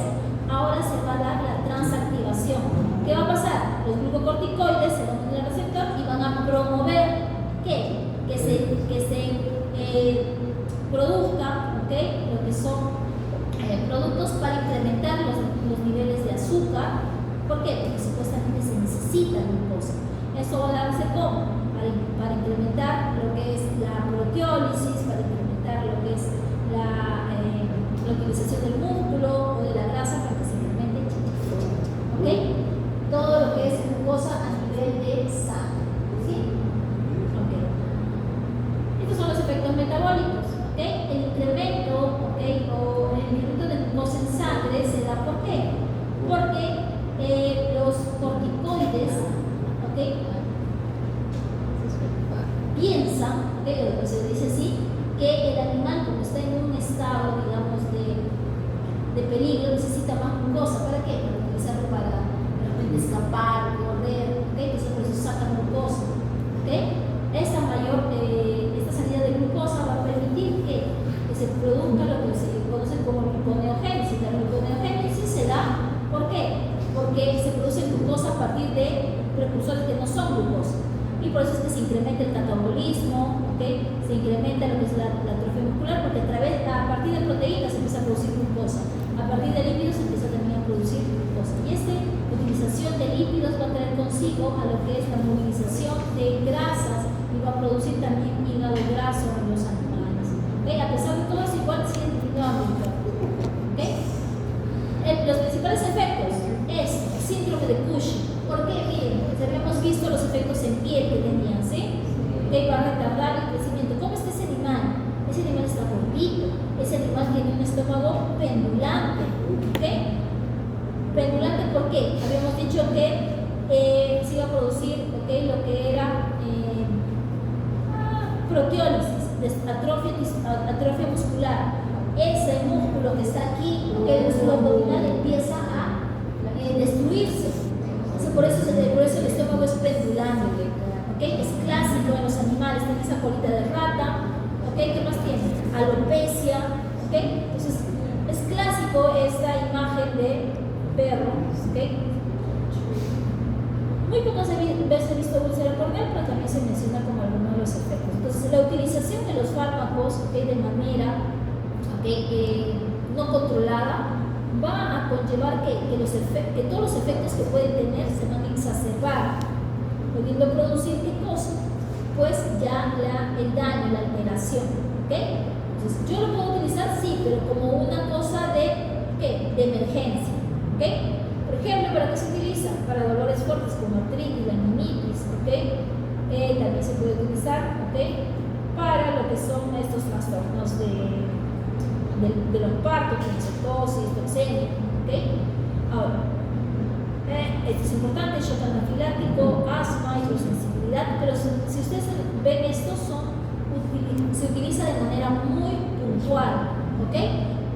ahora se va a dar la transactivación. ¿Qué va a pasar? Los glucocorticoides se van a unir al receptor y van a promover ¿qué? Que se produzca, ¿okay? Lo que son productos para incrementar los niveles de azúcar. ¿Por qué? Porque supuestamente se necesita glucosa. Esto va a darse ¿cómo? Para incrementar lo que es la proteólisis, para incrementar lo que es la utilización del músculo o de la grasa para que se incremente. ¿Ok? Todo lo que es glucosa a nivel de sangre. ¿Sí? Ok. Estos son los efectos metabólicos. ¿Ok? El incremento, ¿ok? O el incremento de glucosa en sangre se da ¿por qué? Porque los corticoides, ¿ok? Piensan, ¿okay? Se dice así, que el animal como está en un estado, digamos, de peligro, necesita más glucosa. ¿Para qué? Para utilizarlo para de repente escapar, correr, ¿okay? Entonces por eso sacan glucosa. ¿Okay? Esta salida de glucosa va a permitir que se produzca lo que se conoce como gluconeogénesis. La gluconeogénesis se da, ¿por qué? Porque se produce glucosa a partir de precursores que no son glucosa. Y por eso es que se incrementa el catabolismo, ¿okay? Se incrementa lo que es la atrofia muscular, porque a partir de proteínas se empieza a producir glucosa, a partir de lípidos se empieza también a producir glucosa. Y esta utilización de lípidos va a traer consigo a lo que es la movilización de grasas y va a producir también hígado graso en los animales. ¿Okay? A pesar de todo eso, igual siguen teniendo hambre. ¿Okay? Los principales efectos es el síndrome de Cushing. ¿Por qué? Miren, habíamos visto los efectos en piel que tenían, ¿sí? Que va a retardar el crecimiento. ¿Cómo está ese animal? Ese animal está gordito. Ese animal tiene un estómago pendulante. ¿Ok? Pendulante, ¿por qué? Habíamos dicho que se iba a producir, ¿ok? Lo que era proteólisis, atrofia muscular. Ese músculo que está aquí, que es el músculo abdominal, empieza a destruirse. Por eso el estómago es pendulante. ¿Okay? Es clásico en los animales, tiene esa colita de rata. ¿Okay? ¿Qué más tiene? Alopecia. ¿Okay? Entonces, es clásico esta imagen de perro. ¿Okay? Muy pocas veces he visto úlcera corneal, pero también se menciona como alguno de los efectos. Entonces, la utilización de los fármacos, ¿okay? De manera no controlada va a conllevar que todos los efectos que pueden tener se van a exacerbar, pudiendo producir ¿qué cosa? Pues ya el daño, la alteración. ¿Okay? Entonces, yo lo puedo utilizar, sí, pero como una cosa de emergencia. ¿Okay? Por ejemplo, ¿para qué se utiliza? Para dolores fuertes como artritis, laminitis. ¿Okay? También se puede utilizar, ¿okay? Para lo que son estos trastornos de los partos, ptosis, toxemia. ¿Okay? Ahora, esto es importante: shock anafiláctico, asma, hidrosensibilidad. Pero si ustedes ven, estos se utiliza de manera muy puntual. ¿Okay?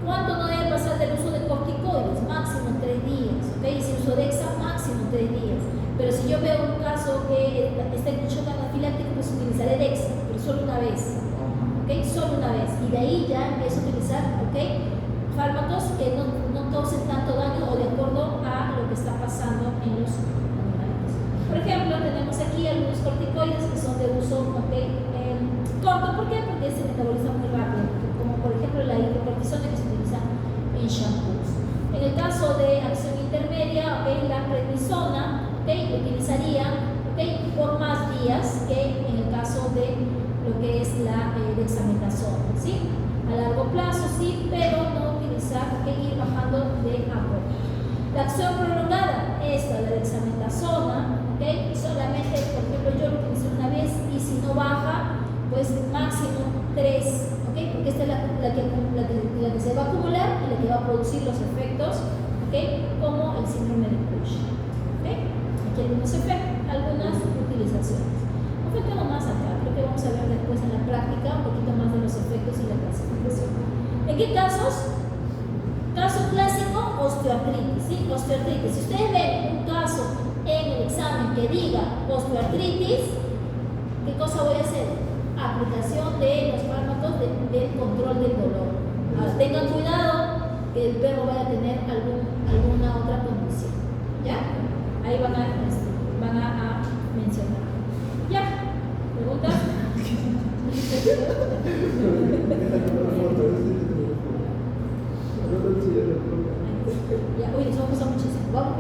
¿Cuánto no debe pasar del uso de corticoides? Máximo 3 días. ¿Okay? Si uso Dexa, máximo 3 días. Pero si yo veo veo un caso que está en shock anafiláctico, pues utilizaré Dexa, pero solo una vez. ¿Ok? Solo una vez. Y de ahí ya empiezo a utilizar, ¿ok?, fármacos que no causen tanto daño o de acuerdo a lo que está pasando en los animales. Por ejemplo, tenemos aquí algunos corticoides que son de uso, ¿ok?, corto. ¿Por qué? Porque se metaboliza muy rápido, como por ejemplo la hidrocortisona que se utiliza en shampoos. En el caso de acción intermedia, ¿ok?, la prednisona, ¿ok?, lo utilizaría, ¿ok?, por más días que en el caso de lo que es la dexametasona, ¿sí? A largo plazo sí, pero no utilizar, ¿ok?, ir bajando de a poco. La acción prolongada, esta, la dexametasona, ¿ok?, solamente, por ejemplo, yo lo utilizo una vez y si no baja, pues máximo 3, ¿ok?, porque esta es la que se va a acumular y la que va a producir los efectos, ¿ok?, como el síndrome de Cush. ¿Ok? Aquí algunas utilizaciones. No fue todo más acá, creo que vamos a ver después en la práctica un poquito más de los efectos y la clasificación. ¿En qué casos? Caso clásico, osteoartritis, ¿sí? Osteoartritis. Si ustedes ven un caso en el examen que diga osteoartritis, ¿qué cosa voy a hacer? Aplicación de los fármacos del control del dolor. Ahora, tengan cuidado que el perro vaya a tener alguna otra condición. ¿Ya? Ahí van a mencionar. ¿Ya? ¿Preguntas? Ya, oye, eso ha pasado muchísimo. Vamos a